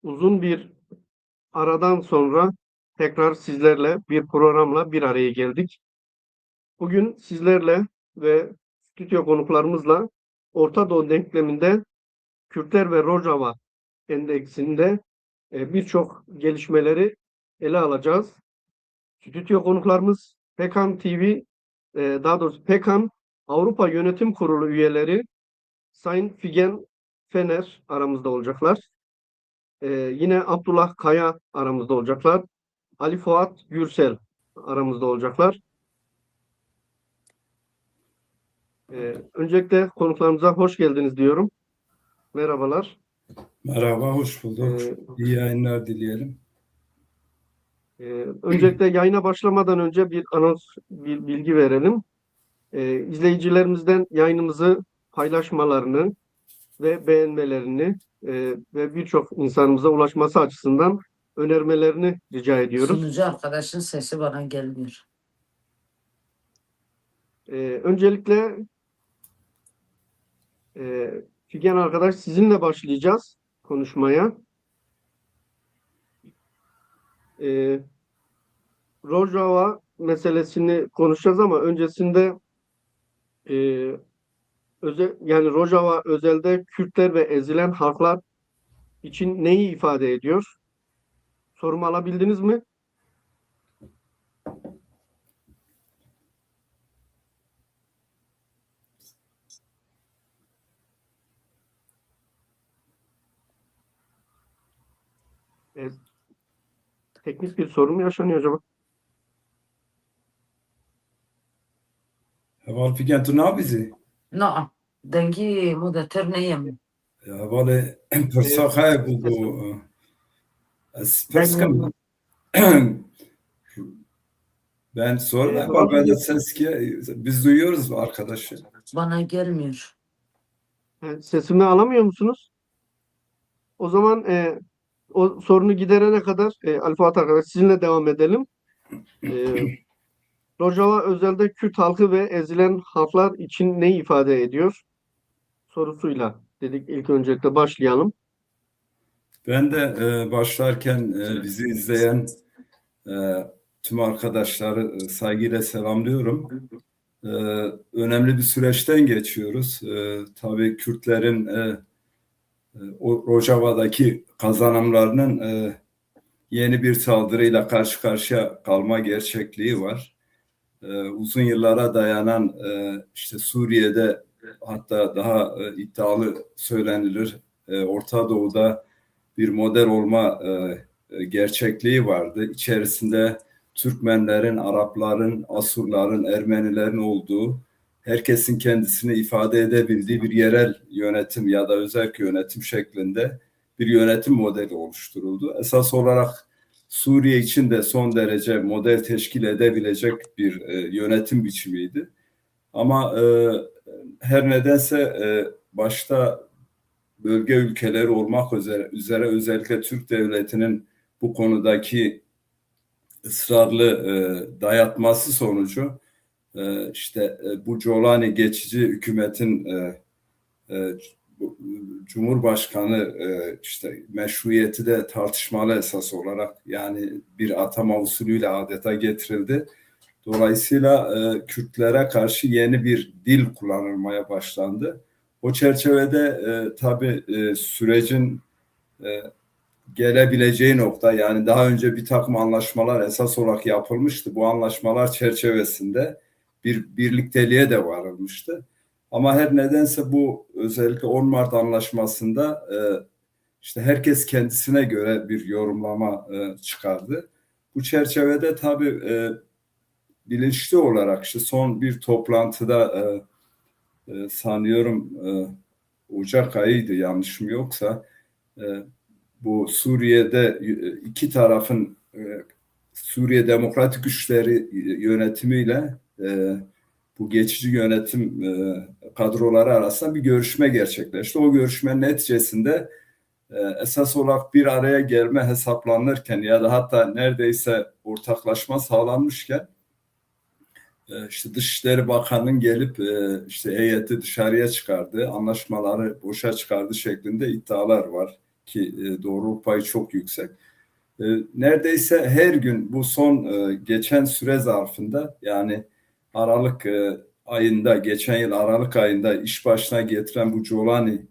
Uzun bir aradan sonra tekrar sizlerle bir programla bir araya geldik. Bugün sizlerle ve stüdyo konuklarımızla Orta Doğu denkleminde Kürtler ve Rojava endeksinde birçok gelişmeleri ele alacağız. Stüdyo konuklarımız Pekan TV, daha doğrusu Pekan Avrupa Yönetim Kurulu üyeleri Sayın Figen Fener aramızda olacaklar. Yine Abdullah Kaya aramızda olacaklar. Ali Fuat Gürsel aramızda olacaklar. Öncelikle konuklarımıza hoş geldiniz diyorum. Merhabalar. Merhaba, hoş bulduk. İyi yayınlar dileyelim. Öncelikle yayına başlamadan önce bir anons, bir bilgi verelim. İzleyicilerimizden yayınımızı paylaşmalarını ve beğenmelerini ve birçok insanımıza ulaşması açısından önermelerini rica ediyoruz. Sunucu arkadaşın sesi bana gelmiyor. Öncelikle Figen arkadaş sizinle başlayacağız konuşmaya. Rojava meselesini konuşacağız ama öncesinde yani Rojava özelde Kürtler ve ezilen halklar için neyi ifade ediyor? Sorumu alabildiniz mi? Teknik bir sorun mu yaşanıyor acaba? Heval Figen, tu nabizi? No, dengi moderatör neyim? Heval persa khay bu perskem. Ben sonra heval ben de ses ki biz duyuyoruz arkadaşı. Bana gelmiyor. Sesimi alamıyor musunuz? O zaman o sorunu giderene kadar Ali Fuat arkadaş sizinle devam edelim. Rojava özelde Kürt halkı ve ezilen halklar için ne ifade ediyor? Sorusuyla dedik ilk öncelikle başlayalım. Ben de başlarken bizi izleyen tüm arkadaşları saygıyla selamlıyorum. Önemli bir süreçten geçiyoruz. Tabii Kürtlerin Rojava'daki kazanımlarının yeni bir saldırıyla karşı karşıya kalma gerçekliği var. Uzun yıllara dayanan işte Suriye'de hatta daha iddialı söylenilir Orta Doğu'da bir model olma gerçekliği vardı. İçerisinde Türkmenlerin, Arapların, Asurların, Ermenilerin olduğu, herkesin kendisini ifade edebildiği bir yerel yönetim ya da özel yönetim şeklinde bir yönetim modeli oluşturuldu. Esas olarak Suriye için de son derece model teşkil edebilecek bir yönetim biçimiydi. Ama her nedense başta bölge ülkeleri olmak üzere özellikle Türk devletinin bu konudaki ısrarlı dayatması sonucu işte bu Colani geçici hükümetin Cumhurbaşkanı işte meşruiyeti de tartışmalı esas olarak, yani bir atama usulüyle adeta getirildi. Dolayısıyla Kürtlere karşı yeni bir dil kullanılmaya başlandı. O çerçevede tabii sürecin gelebileceği nokta, yani daha önce bir takım anlaşmalar esas olarak yapılmıştı. Bu anlaşmalar çerçevesinde bir birlikteliğe de varılmıştı. Ama her nedense bu özellikle 10 Mart anlaşmasında işte herkes kendisine göre bir yorumlama çıkardı. Bu çerçevede tabii bilinçli olarak işte son bir toplantıda sanıyorum Ocak ayıydı yanlışım yoksa, bu Suriye'de iki tarafın Suriye Demokratik Güçleri yönetimiyle bu geçici yönetim kadroları arasında bir görüşme gerçekleşti. O görüşmenin neticesinde esas olarak bir araya gelme hesaplanırken ya da hatta neredeyse ortaklaşma sağlanmışken işte Dışişleri Bakanı'nın gelip işte heyeti dışarıya çıkardığı, anlaşmaları boşa çıkardı şeklinde iddialar var. ki doğruluk payı çok yüksek. Neredeyse her gün bu son geçen süre zarfında, yani Aralık ayında, geçen yıl Aralık ayında iş başına getiren bu Giuliani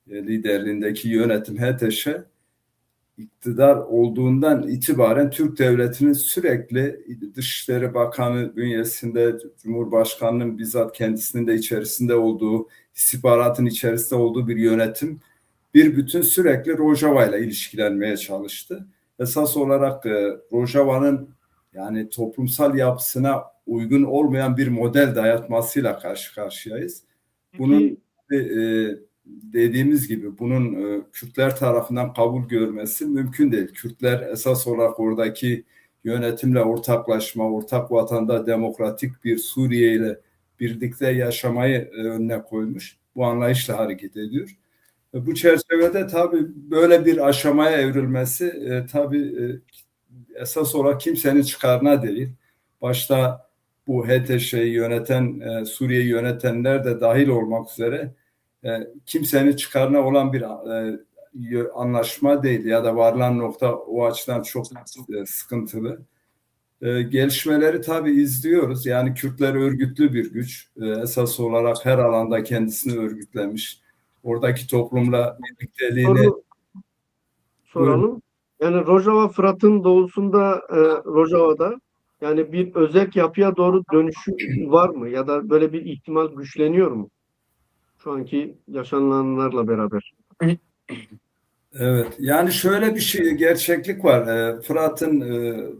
liderliğindeki yönetim HTŞ iktidar olduğundan itibaren Türk Devleti'nin sürekli Dışişleri Bakanı bünyesinde, Cumhurbaşkanı'nın bizzat kendisinin de içerisinde olduğu, istihbaratın içerisinde olduğu bir yönetim bir bütün sürekli Rojava ile ilişkilenmeye çalıştı. Esas olarak Rojava'nın yani toplumsal yapısına uygun olmayan bir model dayatmasıyla karşı karşıyayız. Bunun dediğimiz gibi bunun Kürtler tarafından kabul görmesi mümkün değil. Kürtler esas olarak oradaki yönetimle ortaklaşma, ortak vatanda demokratik bir Suriye ile birlikte yaşamayı önüne koymuş. Bu anlayışla hareket ediyor. Bu çerçevede tabii böyle bir aşamaya evrilmesi tabii esas olarak kimsenin çıkarına değil. Başta bu HTŞ'yi yöneten, Suriye'yi yönetenler de dahil olmak üzere kimsenin çıkarına olan bir anlaşma değil ya da varılan nokta o açıdan çok sıkıntılı. Gelişmeleri tabii izliyoruz. Yani Kürtler örgütlü bir güç. Esas olarak her alanda kendisini örgütlemiş. Oradaki toplumla birlikteliğini Soralım. Yani Rojava Fırat'ın doğusunda Rojava'da yani bir özerk yapıya doğru dönüşü var mı? Ya da böyle bir ihtimal güçleniyor mu? Şu anki yaşananlarla beraber. Evet, yani şöyle bir şey, gerçeklik var. Fırat'ın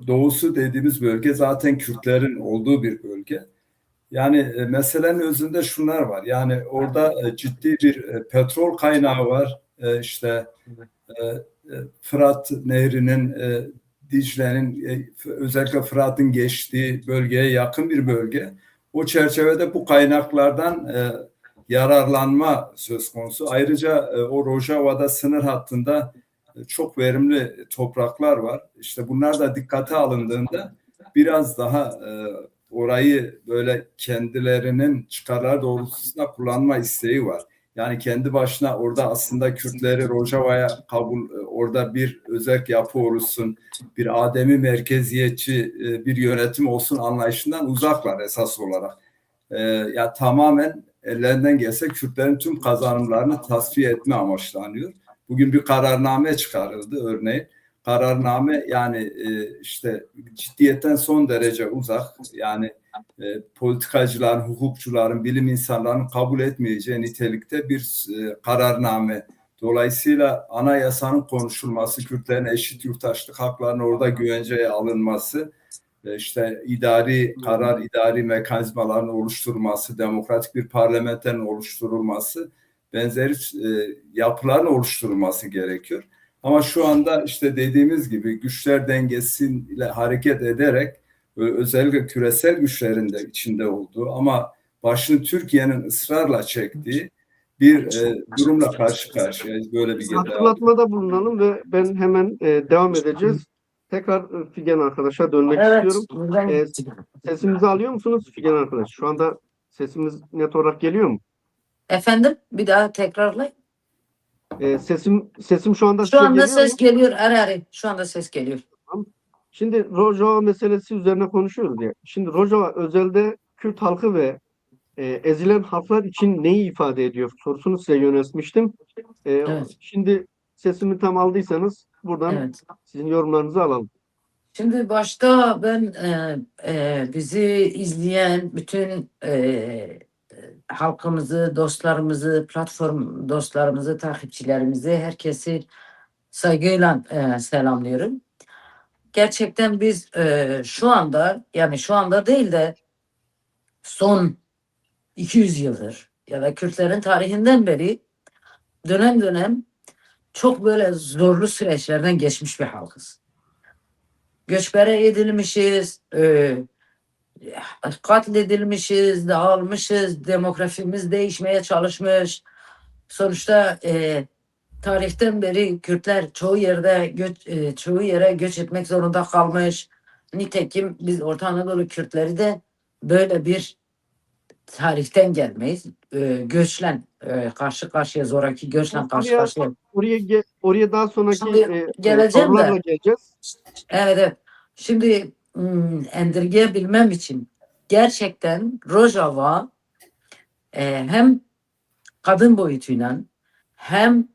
doğusu dediğimiz bölge zaten Kürtlerin olduğu bir bölge. Yani meselenin özünde şunlar var. Yani orada ciddi bir petrol kaynağı var. İşte Fırat Nehri'nin, Dicle'nin, özellikle Fırat'ın geçtiği bölgeye yakın bir bölge. O çerçevede bu kaynaklardan yararlanma söz konusu. Ayrıca o Rojava'da sınır hattında çok verimli topraklar var. İşte bunlar da dikkate alındığında biraz daha orayı böyle kendilerinin çıkarları doğrultusunda kullanma isteği var. Yani kendi başına orada aslında Kürtleri Rojava'ya kabul, orada bir özerk yapı oluşsun, bir ademi merkeziyetçi bir yönetim olsun anlayışından uzaklar esas olarak. Ya tamamen ellerinden gelse Kürtlerin tüm kazanımlarını tasfiye etme amaçlanıyor. Bugün bir kararname çıkarıldı örneğin. Kararname yani işte ciddiyetten son derece uzak. Yani politikacıların, hukukçuların, bilim insanlarının kabul etmeyeceği nitelikte bir kararname. Dolayısıyla anayasanın konuşulması, Kürtlerin eşit yurttaşlık haklarının orada güvenceye alınması, işte idari karar, idari mekanizmaların oluşturulması, demokratik bir parlamenterin oluşturulması, benzeri yapıların oluşturulması gerekiyor. Ama şu anda işte dediğimiz gibi güçler dengesiyle hareket ederek özellikle küresel güçlerin de içinde olduğu ama başını Türkiye'nin ısrarla çektiği bir durumla karşı karşıyayız. Böyle bir Hatırlatmada bulunalım ve ben hemen devam edeceğiz. Tekrar Figen arkadaşa dönmek istiyorum. Sesimizi alıyor musunuz Figen arkadaş? Şu anda sesimiz net olarak geliyor mu? Efendim bir daha tekrarlayın. Sesim şu anda Şu size anda geliyor ses mu? geliyor. Arı. Şu anda ses geliyor. Şimdi Rojava meselesi üzerine konuşuyoruz ya. Şimdi Rojava özelde Kürt halkı ve ezilen halklar için neyi ifade ediyor sorusunu size yöneltmiştim. Evet. Şimdi sesimi tam aldıysanız buradan Evet. sizin yorumlarınızı alalım. Şimdi başta ben bizi izleyen bütün halkımızı, dostlarımızı, platform dostlarımızı, takipçilerimizi, herkesi saygıyla selamlıyorum. Gerçekten biz şu anda, yani şu anda değil de son 200 yıldır ya da Kürtlerin tarihinden beri dönem dönem çok böyle zorlu süreçlerden geçmiş bir halkız. Göçbere edilmişiz, katledilmişiz, dağılmışız, demografimiz değişmeye çalışmış. Sonuçta tarihten beri Kürtler çoğu yere göç etmek zorunda kalmış. Nitekim biz Orta Anadolu Kürtleri de böyle bir tarihten gelmeyiz. Göçlen karşı karşıya zoraki göçle karşı Oraya, karşıya. oraya daha sonraki Şimdi geleceğim sorularla de. geleceğiz. Evet, evet. Şimdi endirgeyebilmem için gerçekten Rojava hem kadın boyutuyla hem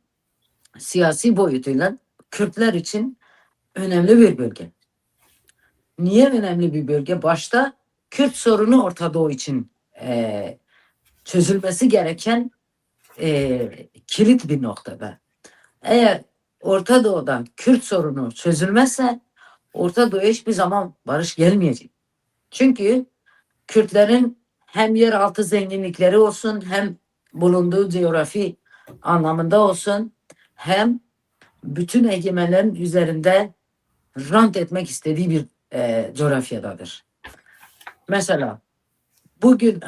siyasi boyutuyla Kürtler için önemli bir bölge. Niye önemli bir bölge? Başta Kürt sorunu Orta Doğu için çözülmesi gereken kilit bir noktada. Eğer Orta Doğu'da Kürt sorunu çözülmezse Orta Doğu'ya hiçbir zaman barış gelmeyecek. Çünkü Kürtlerin hem yeraltı zenginlikleri olsun, hem bulunduğu coğrafi anlamında olsun, hem bütün egemenlerin üzerinde rant etmek istediği bir coğrafyadadır. Mesela bugün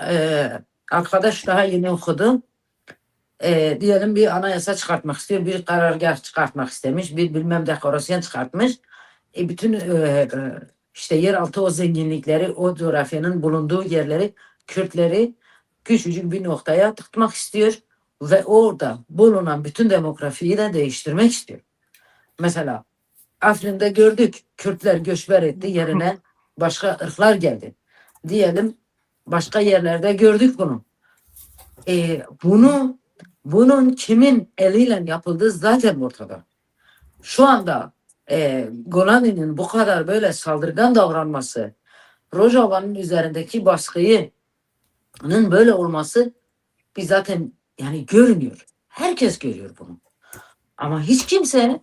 arkadaş daha yeni okudu. Diyelim bir anayasa çıkartmak istiyor, bir karargah çıkartmak istemiş, bir bilmem dekorasyon çıkartmış. Bütün işte yeraltı o zenginlikleri, o coğrafyanın bulunduğu yerleri, Kürtleri küçücük bir noktaya tıkmak istiyor ve orada bulunan bütün demografiyi de değiştirmek istiyor. Mesela Afrin'de gördük, Kürtler göçber etti, yerine başka ırklar geldi. Diyelim başka yerlerde gördük bunu. Bunun kimin eliyle yapıldığı zaten ortada. Şu anda Golani'nin bu kadar böyle saldırgan davranması, Rojava'nın üzerindeki baskının böyle olması biz zaten yani görünüyor. Herkes görüyor bunu. Ama hiç kimse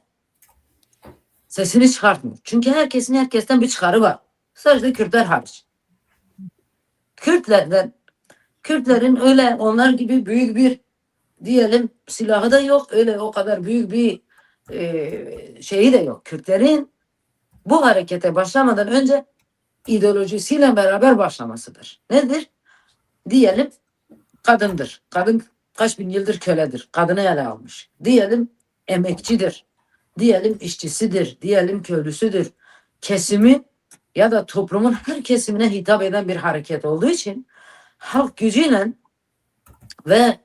sesini çıkartmıyor. Çünkü herkesten bir çıkarı var. Sadece Kürtler hariç. Kürtlerin öyle onlar gibi büyük bir diyelim silahı da yok. Öyle o kadar büyük bir şeyi de yok. Kürtlerin bu harekete başlamadan önce ideolojisiyle beraber başlamasıdır. Nedir? Diyelim kadındır. Kadın kaç bin yıldır köledir. Kadını ele almış. Diyelim emekçidir. Diyelim işçisidir. Diyelim köylüsüdür. Kesimi ya da toplumun her kesimine hitap eden bir hareket olduğu için halk gücüyle ve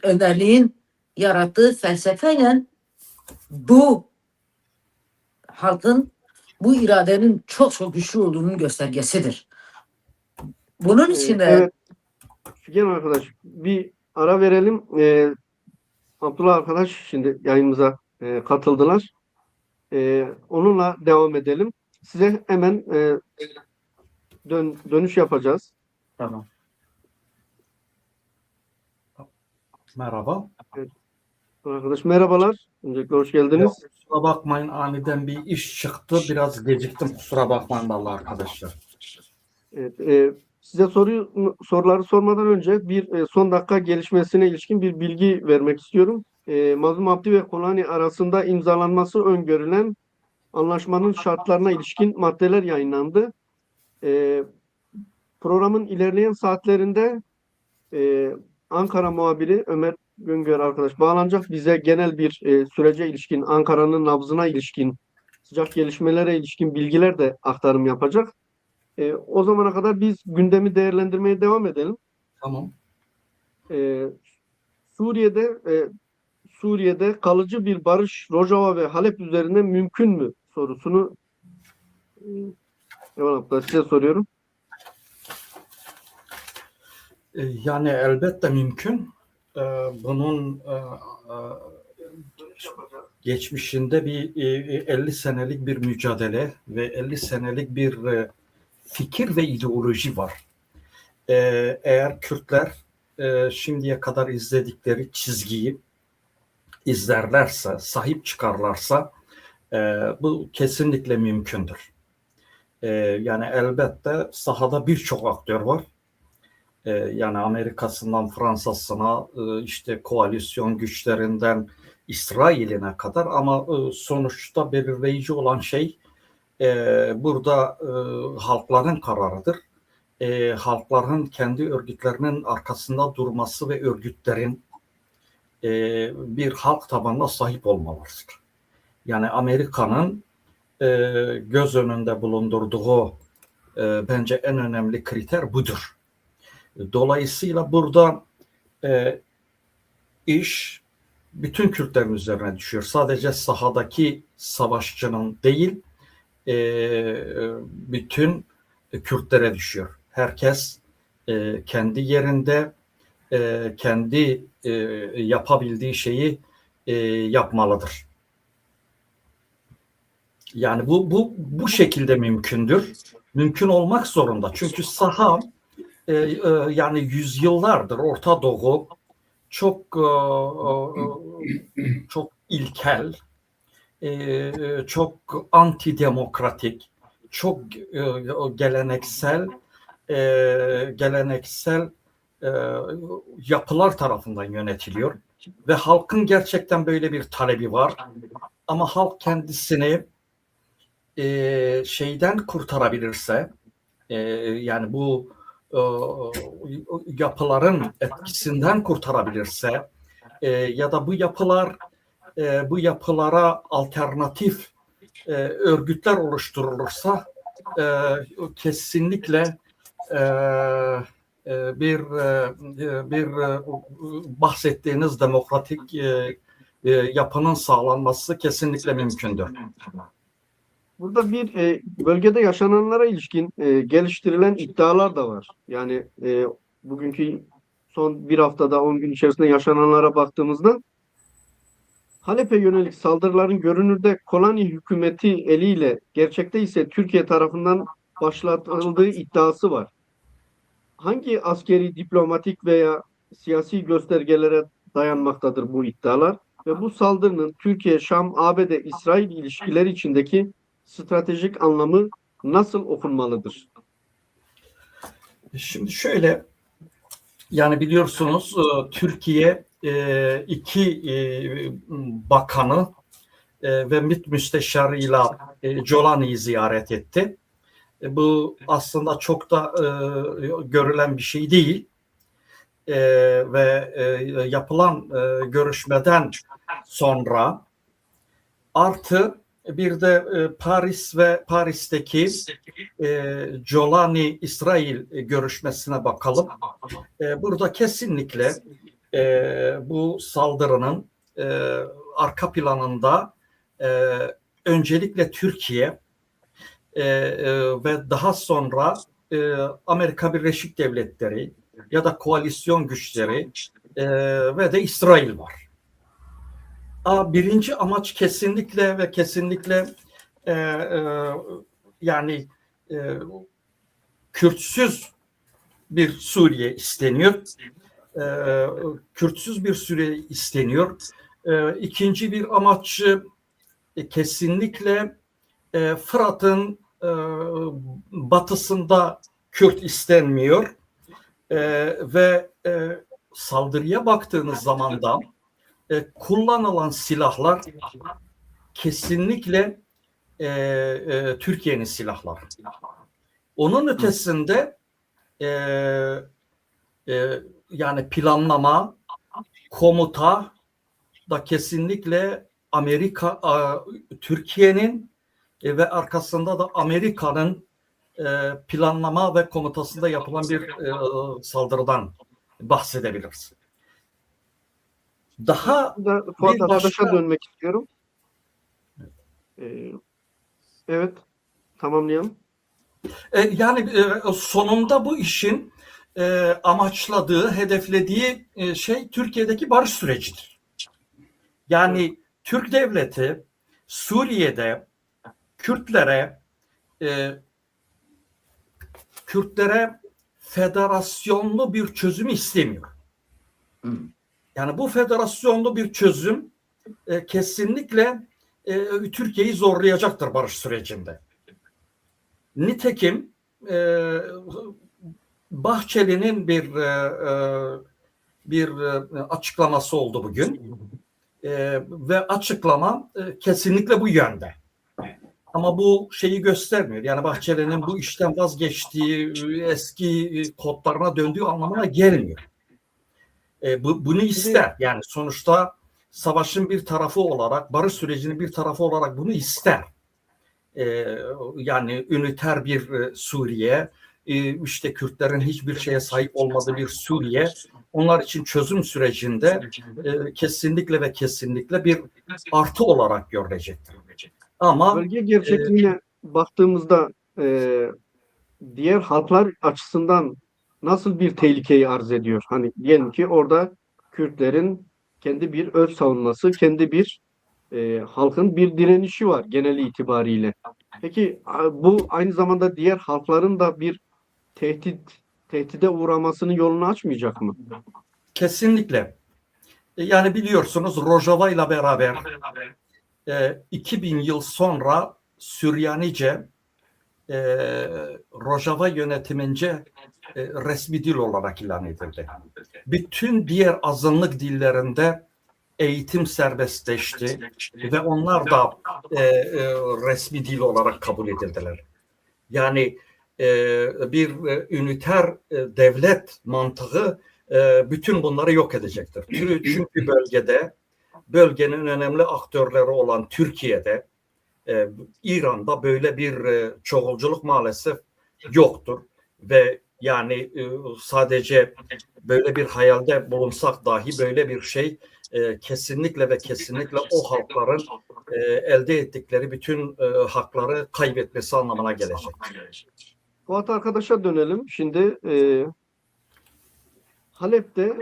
önderliğin yarattığı felsefeyle bu halkın bu iradenin çok çok güçlü olduğunun göstergesidir. Bunun için de Evet. Figen arkadaş, bir ara verelim. Abdullah arkadaş şimdi yayınımıza katıldılar. Onunla devam edelim. Size hemen dönüş yapacağız. Tamam. Merhaba. Arkadaş merhabalar. Öncelikle hoş geldiniz. Kusura bakmayın, aniden bir iş çıktı. Biraz geciktim. Kusura bakmayın vallahi arkadaşlar. Evet, size soruları sormadan önce bir son dakika gelişmesine ilişkin bir bilgi vermek istiyorum. Mazlum Abdi ve Kolani arasında imzalanması öngörülen anlaşmanın şartlarına ilişkin maddeler yayınlandı. Programın ilerleyen saatlerinde Ankara muhabiri Ömer Güngör arkadaş bağlanacak. Bize genel bir sürece ilişkin, Ankara'nın nabzına ilişkin, sıcak gelişmelere ilişkin bilgiler de aktarım yapacak. O zamana kadar biz gündemi değerlendirmeye devam edelim. Tamam. Suriye'de kalıcı bir barış Rojava ve Halep üzerinde mümkün mü sorusunu size soruyorum. Yani elbette mümkün. Bunun geçmişinde bir 50 senelik bir mücadele ve 50 senelik bir fikir ve ideoloji var. Eğer Kürtler şimdiye kadar izledikleri çizgiyi izlerlerse, sahip çıkarlarsa bu kesinlikle mümkündür. Yani elbette sahada birçok aktör var. Yani Amerika'sından Fransa'sına, işte koalisyon güçlerinden İsrail'ine kadar, ama sonuçta belirleyici olan şey burada halkların kararıdır. Halkların kendi örgütlerinin arkasında durması ve örgütlerin bir halk tabanına sahip olmalarıdır. Yani Amerika'nın göz önünde bulundurduğu bence en önemli kriter budur. Dolayısıyla burada iş bütün Kürtlerin üzerine düşüyor. Sadece sahadaki savaşçının değil, bütün Kürtlere düşüyor. Herkes kendi yerinde kendi yapabildiği şeyi yapmalıdır. Yani bu şekilde mümkündür. Mümkün olmak zorunda. Çünkü saha yani yüzyıllardır Orta Doğu çok çok ilkel, çok antidemokratik, çok geleneksel yapılar tarafından yönetiliyor ve halkın gerçekten böyle bir talebi var. Ama halk kendisini şeyden kurtarabilirse, yani bu yapıların etkisinden kurtarabilirse ya da bu yapılara alternatif örgütler oluşturulursa kesinlikle bir bahsettiğiniz demokratik yapının sağlanması kesinlikle mümkündür. Burada bir bölgede yaşananlara ilişkin geliştirilen iddialar da var. Yani bugünkü son bir haftada 10 gün içerisinde yaşananlara baktığımızda Halep'e yönelik saldırıların görünürde Kolani hükümeti eliyle, gerçekte ise Türkiye tarafından başlatıldığı iddiası var. Hangi askeri, diplomatik veya siyasi göstergelere dayanmaktadır bu iddialar? Ve bu saldırının Türkiye, Şam, ABD, İsrail ilişkileri içindeki stratejik anlamı nasıl okunmalıdır? Şimdi şöyle, yani biliyorsunuz Türkiye iki bakanı ve MİT müsteşarıyla Jolani'yi ziyaret etti. Bu aslında çok da görülen bir şey değil. Ve yapılan görüşmeden sonra artı bir de Paris ve Paris'teki Jolani İsrail görüşmesine bakalım. Burada kesinlikle bu saldırının arka planında öncelikle Türkiye ve daha sonra Amerika Birleşik Devletleri ya da koalisyon güçleri ve de İsrail var. Birinci amaç kesinlikle ve kesinlikle yani Kürtsüz bir Suriye isteniyor. Kürtsüz bir Suriye isteniyor. İkinci bir amaç kesinlikle Fırat'ın batısında Kürt istenmiyor. Ve saldırıya baktığınız zaman da kullanılan silahlar kesinlikle Türkiye'nin silahları. Onun ötesinde yani planlama, komuta da kesinlikle Amerika, Türkiye'nin ve arkasında da Amerika'nın planlama ve komutasında yapılan bir saldırıdan bahsedebiliriz. Daha Fuat bir arkadaşa başka... dönmek istiyorum. Evet, tamamlayalım. Yani sonunda bu işin amaçladığı, hedeflediği şey Türkiye'deki barış sürecidir. Yani Türk devleti Suriye'de Kürtlere federasyonlu bir çözüm istemiyor. Yani bu federasyonlu bir çözüm kesinlikle Türkiye'yi zorlayacaktır barış sürecinde. Nitekim Bahçeli'nin bir açıklaması oldu bugün ve açıklama kesinlikle bu yönde. Ama bu şeyi göstermiyor. Yani Bahçeli'nin bu işten vazgeçtiği, eski kodlarına döndüğü anlamına gelmiyor. Bunu ister. Yani sonuçta savaşın bir tarafı olarak, barış sürecinin bir tarafı olarak bunu ister. Yani üniter bir Suriye, işte Kürtlerin hiçbir şeye sahip olmadığı bir Suriye onlar için çözüm sürecinde kesinlikle ve kesinlikle bir artı olarak görülecektir. Ama Bölge gerçekliğine baktığımızda diğer halklar açısından nasıl bir tehlikeyi arz ediyor? Hani diyelim ki orada Kürtlerin kendi bir öz savunması, kendi bir halkın bir direnişi var geneli itibariyle. Peki bu aynı zamanda diğer halkların da bir tehdide uğramasının yolunu açmayacak mı? kesinlikle yani biliyorsunuz Rojava ile beraber 2000 yıl sonra Süryanice Rojava yönetimince resmi dil olarak ilan edildi. Bütün diğer azınlık dillerinde eğitim serbestleşti ve onlar da resmi dil olarak kabul edildiler. Yani bir üniter devlet mantığı bütün bunları yok edecektir. Çünkü bölgenin önemli aktörleri olan Türkiye'de, İran'da böyle bir çoğulculuk maalesef yoktur ve yani sadece böyle bir hayalde bulunsak dahi böyle bir şey kesinlikle ve kesinlikle o halkların elde ettikleri bütün hakları kaybetmesi anlamına gelecek. Fuat arkadaşa dönelim. Şimdi Halep'te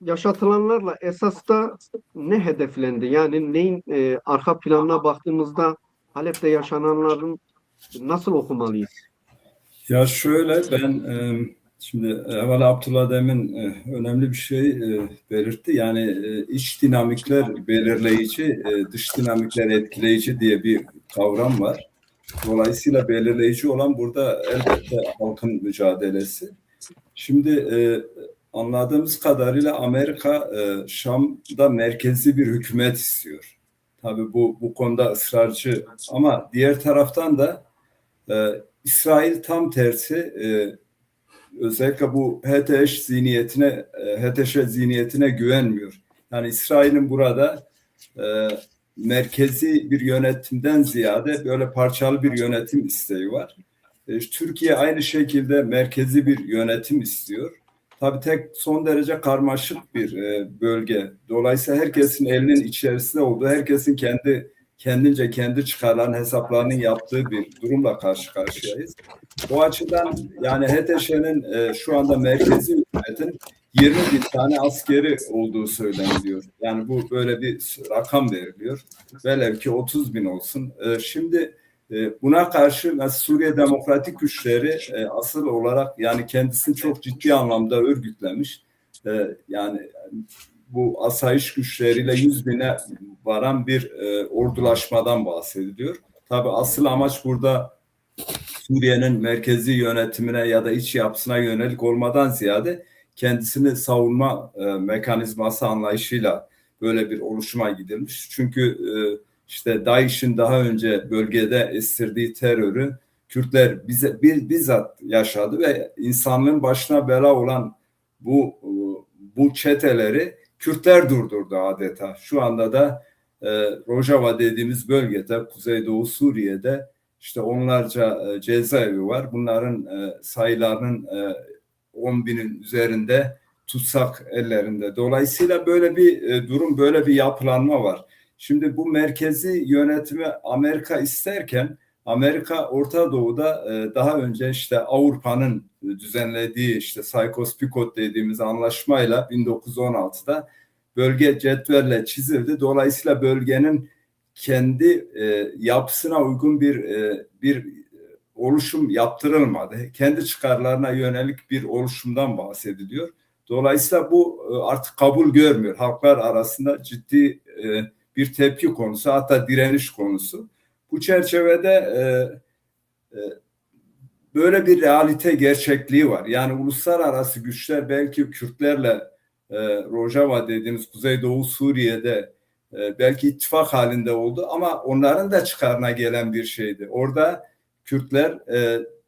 yaşatılanlarla esas da ne hedeflendi? Yani neyin arka planına baktığımızda Halep'te yaşananların nasıl okumalıyız? Ya şöyle ben şimdi evvel Abdullah demin önemli bir şey belirtti. Yani iç dinamikler belirleyici, dış dinamikler etkileyici diye bir kavram var. Dolayısıyla belirleyici olan burada elbette halkın mücadelesi. Şimdi anladığımız kadarıyla Amerika Şam'da merkezi bir hükümet istiyor. Tabii bu konuda ısrarcı ama diğer taraftan da İsrail tam tersi özellikle bu HTŞ zihniyetine güvenmiyor. Yani İsrail'in burada merkezi bir yönetimden ziyade böyle parçalı bir yönetim isteği var. Türkiye aynı şekilde merkezi bir yönetim istiyor. Tabii son derece karmaşık bir bölge. Dolayısıyla herkesin elinin içerisinde olduğu, herkesin kendince kendi çıkarlarının hesaplarının yaptığı bir durumla karşı karşıyayız. O açıdan yani HTŞ'nin şu anda merkezi hükümetin 20 bin tane askeri olduğu söyleniyor. Yani bu böyle bir rakam veriliyor. Velev ki 30 bin olsun. Şimdi buna karşı Suriye Demokratik Güçleri asıl olarak yani kendisini çok ciddi anlamda örgütlemiş. Yani bu asayiş güçleriyle 100 bine varan bir ordulaşmadan bahsediliyor. Tabii asıl amaç burada Suriye'nin merkezi yönetimine ya da iç yapısına yönelik olmadan ziyade kendisini savunma mekanizması anlayışıyla böyle bir oluşuma gidilmiş. Çünkü işte DAEŞ'in daha önce bölgede estirdiği terörü Kürtler bizzat yaşadı ve insanlığın başına bela olan bu çeteleri Kürtler durdurdu adeta. Şu anda da Rojava dediğimiz bölgede, Kuzeydoğu Suriye'de işte onlarca cezaevi var. Bunların sayılarının 10 binin üzerinde tutsak ellerinde. Dolayısıyla böyle bir durum, böyle bir yapılanma var. Şimdi bu merkezi yönetimi Amerika isterken Amerika Orta Doğu'da daha önce işte Avrupa'nın düzenlediği işte Sykes-Picot dediğimiz anlaşmayla 1916'da bölge cetvelle çizildi. Dolayısıyla bölgenin kendi yapısına uygun bir oluşum yaptırılmadı. Kendi çıkarlarına yönelik bir oluşumdan bahsediliyor. Dolayısıyla bu artık kabul görmüyor. Halklar arasında ciddi bir tepki konusu, hatta direniş konusu. Bu çerçevede böyle bir realite gerçekliği var. Yani uluslararası güçler belki Kürtlerle Rojava dediğimiz Kuzeydoğu Suriye'de belki ittifak halinde oldu ama onların da çıkarına gelen bir şeydi. Orada Kürtler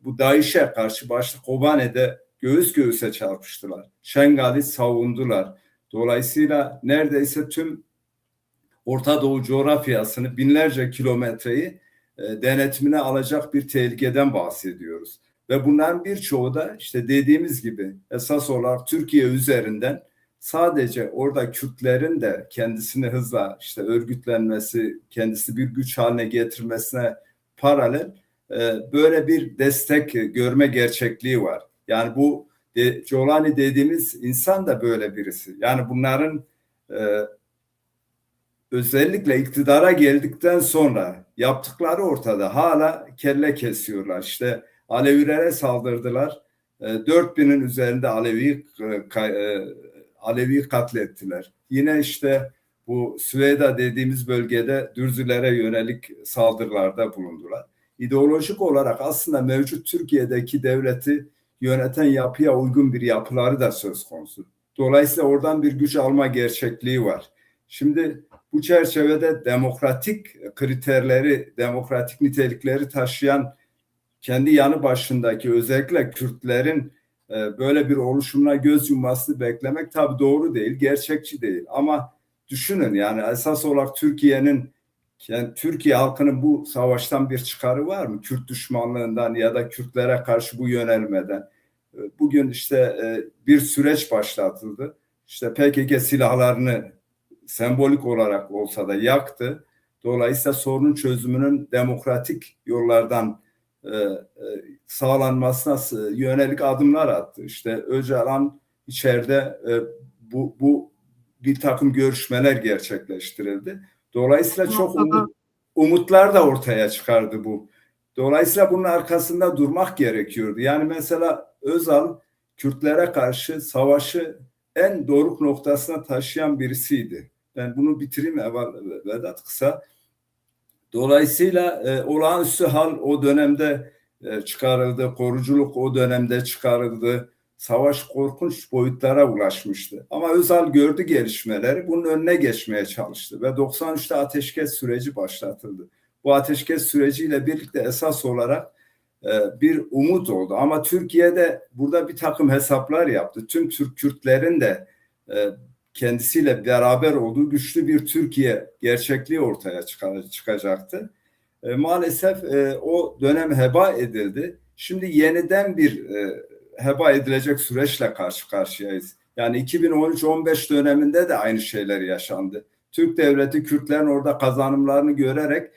bu DAEŞ'e karşı başta Kobane'de göğüs göğüse çarpıştılar. Şengal'i savundular. Dolayısıyla neredeyse tüm Orta Doğu coğrafyasını binlerce kilometreyi denetimine alacak bir tehlikeden bahsediyoruz. Ve bunların birçoğu da işte dediğimiz gibi esas olarak Türkiye üzerinden sadece orada Kürtlerin de kendisini hızla işte örgütlenmesi, kendisi bir güç haline getirmesine paralel böyle bir destek görme gerçekliği var. Yani bu Jolani dediğimiz insan da böyle birisi. Yani bunların özellikle iktidara geldikten sonra yaptıkları ortada. Hala kelle kesiyorlar. İşte Alevilere saldırdılar. 4000'in üzerinde Alevi katlettiler. Yine işte bu Süveyda dediğimiz bölgede Dürzülere yönelik saldırılarda bulundular. İdeolojik olarak aslında mevcut Türkiye'deki devleti yöneten yapıya uygun bir yapıları da söz konusu. Dolayısıyla oradan bir güç alma gerçekliği var. Şimdi bu çerçevede demokratik kriterleri, demokratik nitelikleri taşıyan kendi yanı başındaki özellikle Kürtlerin böyle bir oluşumuna göz yummasını beklemek tabii doğru değil, gerçekçi değil. Ama düşünün yani esas olarak Türkiye halkının bu savaştan bir çıkarı var mı? Kürt düşmanlığından ya da Kürtlere karşı bu yönelmeden. Bugün işte bir süreç başlatıldı. İşte PKK silahlarını sembolik olarak olsa da yaktı. Dolayısıyla sorunun çözümünün demokratik yollardan sağlanmasına yönelik adımlar attı. İşte Öcalan içeride bu bir takım görüşmeler gerçekleştirildi. Dolayısıyla çok umutlar da ortaya çıkardı bu. Dolayısıyla bunun arkasında durmak gerekiyordu. Yani mesela Özal Kürtlere karşı savaşı en doruk noktasına taşıyan birisiydi. Ben bunu bitireyim Vedat kısa. Dolayısıyla olağanüstü hal o dönemde çıkarıldı, koruculuk o dönemde çıkarıldı. Savaş korkunç boyutlara ulaşmıştı. Ama Özal gördü gelişmeleri, bunun önüne geçmeye çalıştı ve 93'te ateşkes süreci başlatıldı. Bu ateşkes süreciyle birlikte esas olarak bir umut oldu. Ama Türkiye'de burada bir takım hesaplar yaptı. Tüm Türk Kürtlerin de kendisiyle beraber olduğu güçlü bir Türkiye gerçekliği ortaya çıkacaktı. Maalesef o dönem heba edildi. Şimdi yeniden bir heba edilecek süreçle karşı karşıyayız. Yani 2013-15 döneminde de aynı şeyler yaşandı. Türk devleti Kürtlerin orada kazanımlarını görerek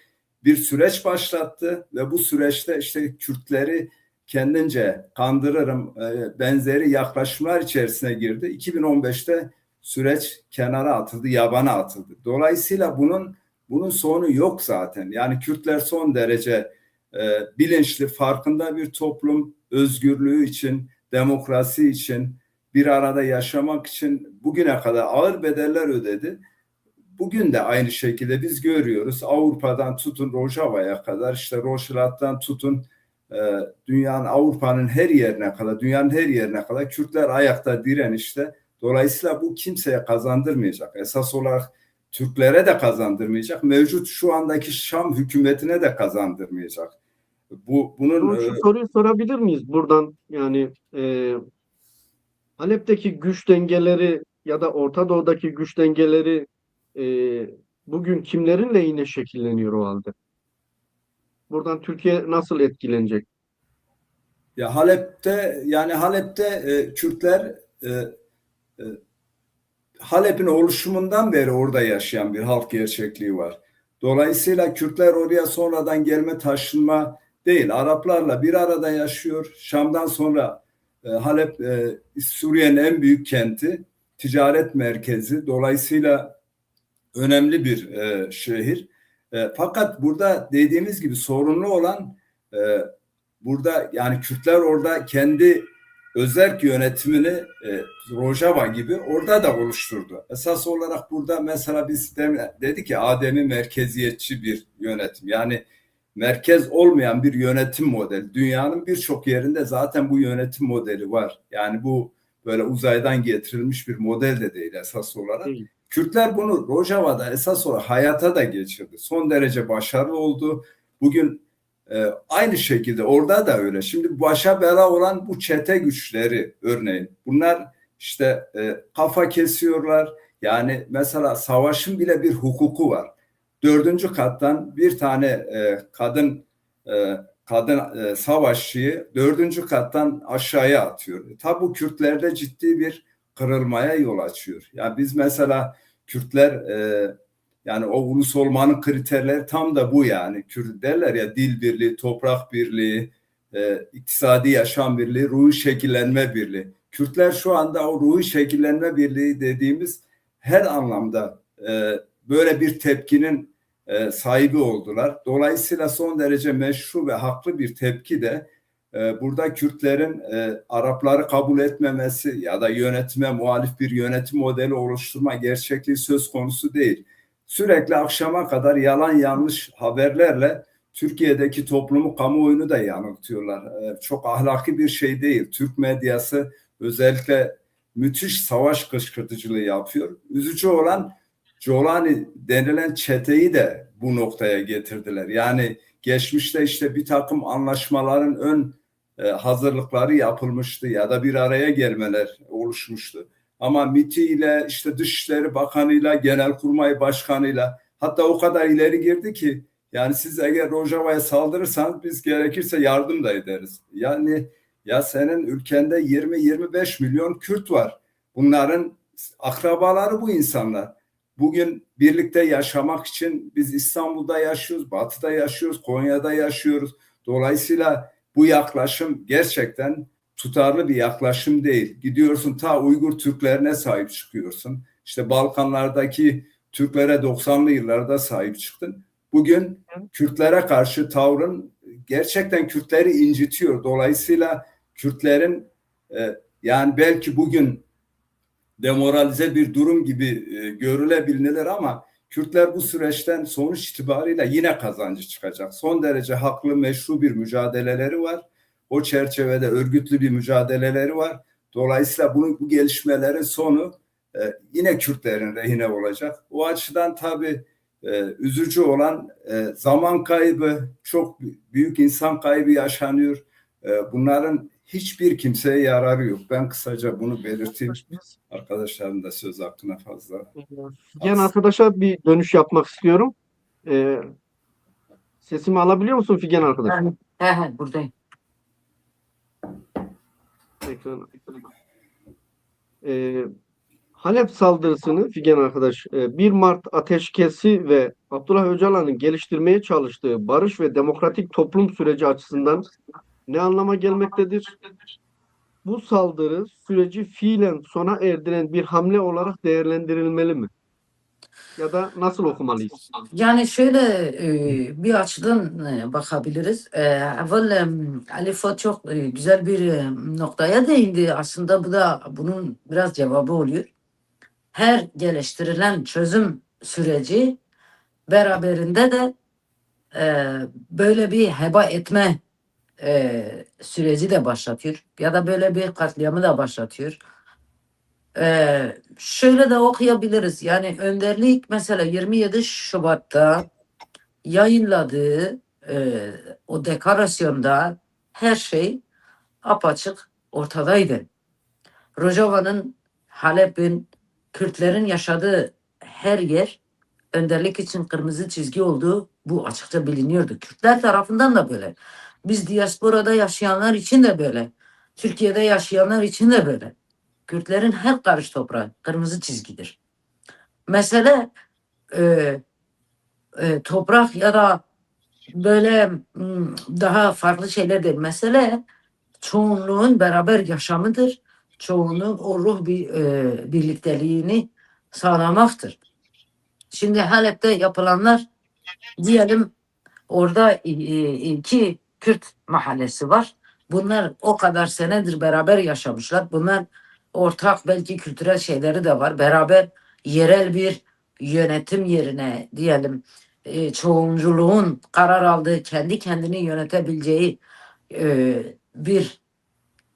bir süreç başlattı ve bu süreçte işte Kürtleri kendince kandırırım benzeri yaklaşımlar içerisine girdi. 2015'te süreç kenara atıldı, yabana atıldı. Dolayısıyla bunun sonu yok zaten. Yani Kürtler son derece bilinçli, farkında bir toplum, özgürlüğü için, demokrasi için, bir arada yaşamak için bugüne kadar ağır bedeller ödedi. Bugün de aynı şekilde biz görüyoruz. Avrupa'dan tutun Rojava'ya kadar, işte Rojava'dan tutun Avrupa'nın her yerine kadar, dünyanın her yerine kadar Kürtler ayakta direnişte. Dolayısıyla bu kimseye kazandırmayacak. Esas olarak Türklere de kazandırmayacak. Mevcut şu andaki Şam hükümetine de kazandırmayacak. Şu soruyu sorabilir miyiz buradan? Yani Halep'teki güç dengeleri ya da Orta Doğu'daki güç dengeleri bugün kimlerin lehine şekilleniyor o halde? Buradan Türkiye nasıl etkilenecek? Ya Halep'te Kürtler Halep'in oluşumundan beri orada yaşayan bir halk gerçekliği var. Dolayısıyla Kürtler oraya sonradan gelme taşınma değil. Araplarla bir arada yaşıyor. Şam'dan sonra Halep Suriye'nin en büyük kenti, ticaret merkezi. Dolayısıyla önemli bir şehir. Fakat burada dediğimiz gibi sorunlu olan burada yani Kürtler orada kendi özerk yönetimini Rojava gibi orada da oluşturdu. Esas olarak burada mesela biz dedik ki ademi merkeziyetçi bir yönetim. Yani merkez olmayan bir yönetim modeli. Dünyanın birçok yerinde zaten bu yönetim modeli var. Yani bu böyle uzaydan getirilmiş bir model de değil esas olarak. Değil. Kürtler bunu Rojava'da esas olarak hayata da geçirdi. Son derece başarılı oldu. Bugün aynı şekilde orada da öyle. Şimdi başa bela olan bu çete güçleri örneğin. Bunlar işte kafa kesiyorlar. Yani mesela savaşın bile bir hukuku var. 4. kattan bir tane kadın kadın savaşçıyı 4. kattan aşağıya atıyor. Tabi bu Kürtlerde ciddi bir kırılmaya yol açıyor. Yani biz mesela Kürtler yani o ulus olmanın kriterleri tam da bu yani. Kürt derler ya, dil birliği, toprak birliği, iktisadi yaşam birliği, ruhi şekillenme birliği. Kürtler şu anda o ruhi şekillenme birliği dediğimiz her anlamda böyle bir tepkinin sahibi oldular. Dolayısıyla son derece meşru ve haklı bir tepki de burada Kürtlerin Arapları kabul etmemesi ya da yönetime muhalif bir yönetim modeli oluşturma gerçekliği söz konusu değil. Sürekli akşama kadar yalan yanlış haberlerle Türkiye'deki toplumu, kamuoyunu da yanıltıyorlar. Çok ahlaki bir şey değil. Türk medyası özellikle müthiş savaş kışkırtıcılığı yapıyor. Üzücü olan Colani denilen çeteyi de bu noktaya getirdiler. Yani geçmişte işte bir takım anlaşmaların ön hazırlıkları yapılmıştı ya da bir araya gelmeler oluşmuştu. Ama MİT'i ile işte Dışişleri Bakanı'yla, Genelkurmay Başkanı'yla, hatta o kadar ileri girdi ki yani siz eğer Rojava'ya saldırırsanız biz gerekirse yardım da ederiz. Yani ya senin ülkende 20-25 milyon Kürt var. Bunların akrabaları bu insanlar. Bugün birlikte yaşamak için biz İstanbul'da yaşıyoruz, Batı'da yaşıyoruz, Konya'da yaşıyoruz. Dolayısıyla bu yaklaşım gerçekten tutarlı bir yaklaşım değil. Gidiyorsun ta Uygur Türklerine sahip çıkıyorsun. İşte Balkanlardaki Türklere 90'lı yıllarda sahip çıktın. Bugün Kürtlere karşı tavrın gerçekten Kürtleri incitiyor. Dolayısıyla Kürtlerin yani belki bugün demoralize bir durum gibi görülebilir ama Kürtler bu süreçten sonuç itibariyle yine kazancı çıkacak. Son derece haklı, meşru bir mücadeleleri var. O çerçevede örgütlü bir mücadeleleri var. Dolayısıyla bu gelişmelerin sonu yine Kürtlerin lehine olacak. O açıdan tabii üzücü olan zaman kaybı, çok büyük insan kaybı yaşanıyor. Bunların hiçbir kimseye yararı yok. Ben kısaca bunu belirteyim. Arkadaşlarım da söz hakkına fazla. Figen arkadaşa bir dönüş yapmak istiyorum. Sesimi alabiliyor musun Figen arkadaş? He, buradayım. Halep saldırısını Figen arkadaş 1 Mart ateşkesi ve Abdullah Öcalan'ın geliştirmeye çalıştığı barış ve demokratik toplum süreci açısından ne anlama gelmektedir? Bu saldırı süreci fiilen sona erdiren bir hamle olarak değerlendirilmeli mi? Ya da nasıl okumalıyız? Yani şöyle bir açıdan bakabiliriz. Evvel Ali Fuat çok güzel bir noktaya değindi. Aslında bu da bunun biraz cevabı oluyor. Her geliştirilen çözüm süreci beraberinde de böyle bir heba etme süreci de başlatıyor. Ya da böyle bir katliamı da başlatıyor. Şöyle de okuyabiliriz. Yani önderlik mesela 27 Şubat'ta yayınladığı o deklarasyonda her şey apaçık ortadaydı. Rojava'nın, Halep'in, Kürtlerin yaşadığı her yer önderlik için kırmızı çizgi olduğu bu açıkça biliniyordu. Kürtler tarafından da böyle. Biz diasporada yaşayanlar için de böyle. Türkiye'de yaşayanlar için de böyle. Kürtlerin her karış toprağı kırmızı çizgidir. Mesele toprak ya da böyle daha farklı şeyler değil. Mesele çoğunluğun beraber yaşamıdır. Çoğunluğun o ruh birlikteliğini sağlamaktır. Şimdi Halep'te yapılanlar diyelim orada 2 Kürt mahallesi var. Bunlar o kadar senedir beraber yaşamışlar. Bunlar ortak belki kültürel şeyleri de var. Beraber yerel bir yönetim yerine diyelim çoğunculuğun karar aldığı, kendi kendini yönetebileceği bir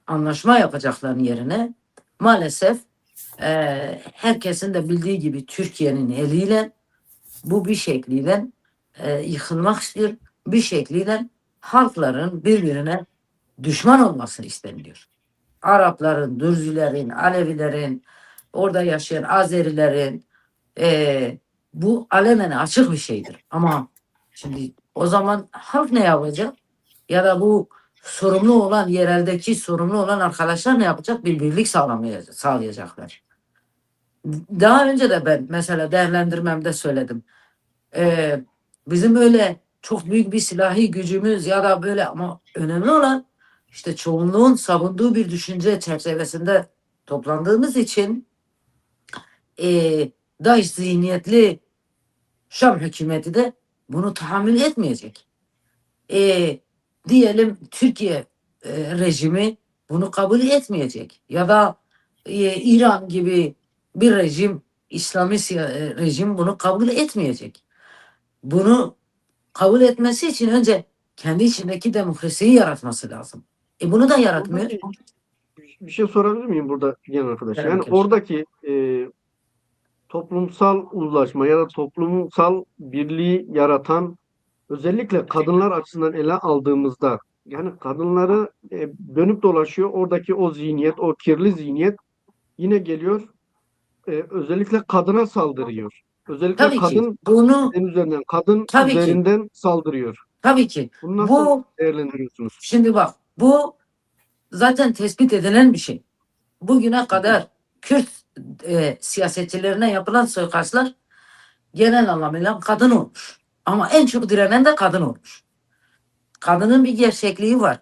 anlaşma yapacakların yerine maalesef herkesin de bildiği gibi Türkiye'nin eliyle bu bir şekliyle yıkılmak istiyor. Bir şekliyle halkların birbirine düşman olmasını isteniyor. Arapların, Dürzilerin, Alevilerin, orada yaşayan Azerilerin bu alenen açık bir şeydir. Ama şimdi o zaman halk ne yapacak? ya da bu sorumlu olan yereldeki sorumlu olan arkadaşlar ne yapacak? Bir birlik sağlayacaklar. Daha önce de ben mesela değerlendirmemde söyledim. Bizim öyle çok büyük bir silahi gücümüz ya da böyle, ama önemli olan işte çoğunluğun savunduğu bir düşünce çerçevesinde toplandığımız için DAEŞ zihniyetli Şam hükümeti de bunu tahammül etmeyecek. Diyelim Türkiye rejimi bunu kabul etmeyecek ya da İran gibi bir rejim, İslami rejim bunu kabul etmeyecek. Bunu kabul etmesi için önce kendi içindeki demokrasiyi yaratması lazım. Bunu da yaratmıyor. Buradaki bir şey sorabilir miyim burada genel arkadaş? Tabii Yani ki. oradaki toplumsal uzlaşma ya da toplumsal birliği yaratan, özellikle kadınlar açısından ele aldığımızda, yani kadınları dönüp dolaşıyor oradaki o zihniyet, o kirli zihniyet yine geliyor, özellikle kadına saldırıyor. Özellikle Tabii ki kadın bunu üzerinden, kadın tabii ki üzerinden saldırıyor. tabii ki Bunu nasıl bu, değerlendiriyorsunuz? şimdi bak, bu zaten tespit edilen bir şey. Bugüne kadar Kürt siyasetçilerine yapılan suikastlar genel anlamıyla kadın olmuş. Ama en çok direnen de kadın olmuş. Kadının bir gerçekliği var.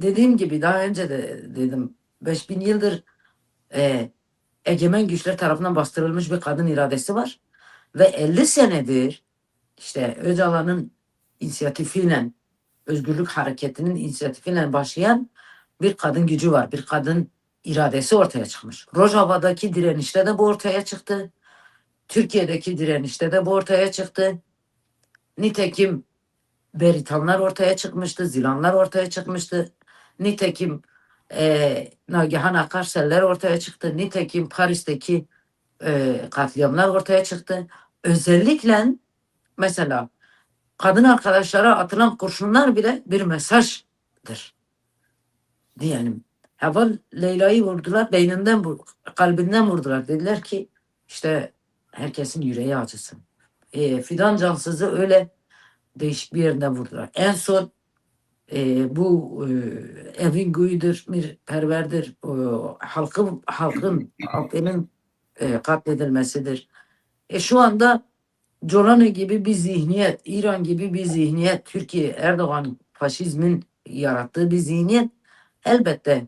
Dediğim gibi daha önce de dedim, 5000 yıldır egemen güçler tarafından bastırılmış bir kadın iradesi var. Ve 50 senedir işte Öcalan'ın inisiyatifiyle, özgürlük hareketinin inisiyatifiyle başlayan bir kadın gücü var. Bir kadın iradesi ortaya çıkmış. Rojava'daki direnişte de bu ortaya çıktı. Türkiye'deki direnişte de bu ortaya çıktı. Nitekim Beritanlar ortaya çıkmıştı, Zilanlar ortaya çıkmıştı. Nitekim Nagihan Akarseller ortaya çıktı. Nitekim Paris'teki katliamlar ortaya çıktı. Özellikle mesela kadın arkadaşlara atılan kurşunlar bile bir mesajdır diyelim. Evvel Leyla'yı vurdular, beyninden, kalbinden vurdular. Dediler ki işte herkesin yüreği acısın. Fidan Cansız'ı öyle değişik bir yerinde vurdular. En son bu Evin Guyu'dur, Perver'dir, halkın katledilmesidir. Şu anda Colani gibi bir zihniyet, İran gibi bir zihniyet, Türkiye, Erdoğan faşizmin yarattığı bir zihniyet elbette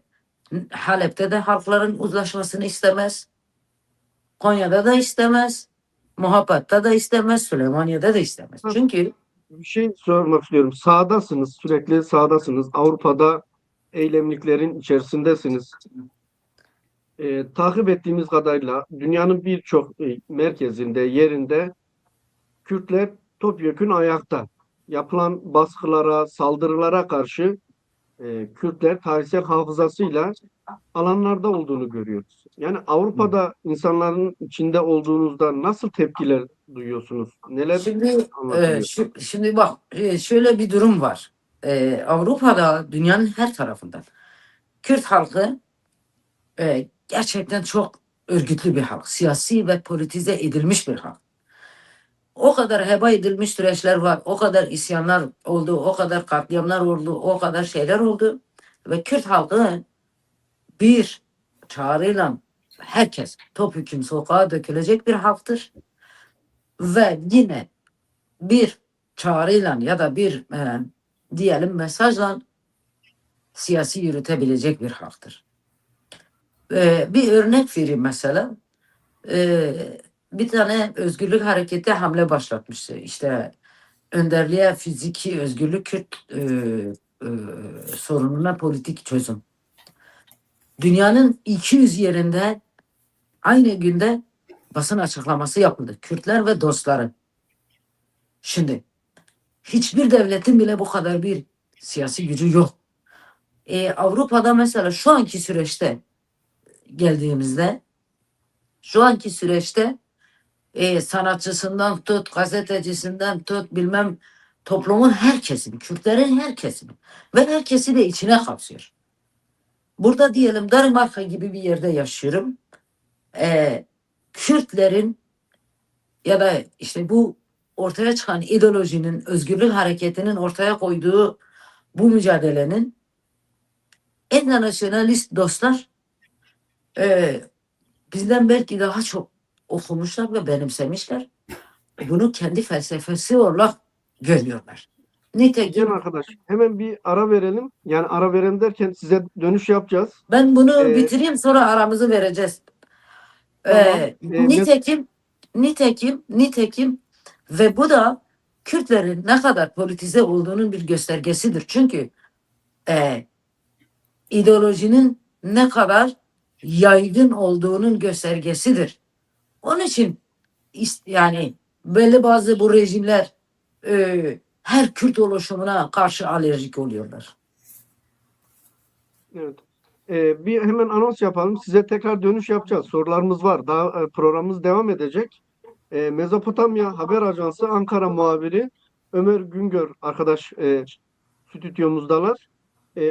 Halep'te de halkların uzlaşmasını istemez. Konya'da da istemez. Muhabbet'te de istemez. Süleymaniye'de de istemez. Çünkü Bir şey sormak istiyorum. Sahadasınız, sürekli sahadasınız. Avrupa'da eylemliklerin içerisindesiniz. Takip ettiğimiz kadarıyla dünyanın birçok merkezinde, yerinde Kürtler topyekün ayakta. Yapılan baskılara, saldırılara karşı Kürtler tarihsel hafızasıyla alanlarda olduğunu görüyoruz. Yani Avrupa'da insanların içinde olduğunuzda nasıl tepkiler duyuyorsunuz? Neler şimdi anlatılıyor? şimdi bak, şöyle bir durum var. Avrupa'da, dünyanın her tarafında Kürt halkı gerçekten çok örgütlü bir halk. Siyasi ve politize edilmiş bir halk. O kadar heba edilmiş süreçler var. O kadar isyanlar oldu. O kadar katliamlar oldu. O kadar şeyler oldu. Ve Kürt halkı bir çağrıyla herkes topyekun sokağa dökülecek bir halktır. Ve yine bir çağrıyla ya da bir diyelim mesajla siyasi yürütebilecek bir halktır. Bir örnek vereyim mesela. Bir tane özgürlük hareketi hamle başlatmıştı. İşte önderliğe fiziki özgürlük, Kürt sorununa politik çözüm. Dünyanın 200 yerinde aynı günde basın açıklaması yapıldı. Kürtler ve dostları. Şimdi hiçbir devletin bile bu kadar bir siyasi gücü yok. Avrupa'da mesela şu anki süreçte geldiğimizde, şu anki süreçte sanatçısından tut, gazetecisinden tut, bilmem, toplumun her kesimi, Kürtlerin her kesimi ve herkesi de içine kapsıyor. Burada diyelim Danimarka gibi bir yerde yaşıyorum. Kürtlerin ya da işte bu ortaya çıkan ideolojinin, özgürlük hareketinin ortaya koyduğu bu mücadelenin internasyonalist dostlar bizden belki daha çok okumuşlar ve benimsemişler. Bunu kendi felsefesi olarak görüyorlar. Nitekim Can arkadaş, hemen bir ara verelim. Yani ara verelim derken size dönüş yapacağız. ben bunu Ee, bitireyim, sonra aramızı vereceğiz. Tamam. Nitekim ve bu da Kürtlerin ne kadar politize olduğunun bir göstergesidir. Çünkü ideolojinin ne kadar yaygın olduğunun göstergesidir. Onun için yani böyle bazı bu rejimler her Kürt oluşumuna karşı alerjik oluyorlar. Evet. Bir hemen anons yapalım. Size tekrar dönüş yapacağız. Sorularımız var. Daha programımız devam edecek. Mezopotamya Haber Ajansı Ankara muhabiri Ömer Güngör arkadaş stüdyomuzdalar.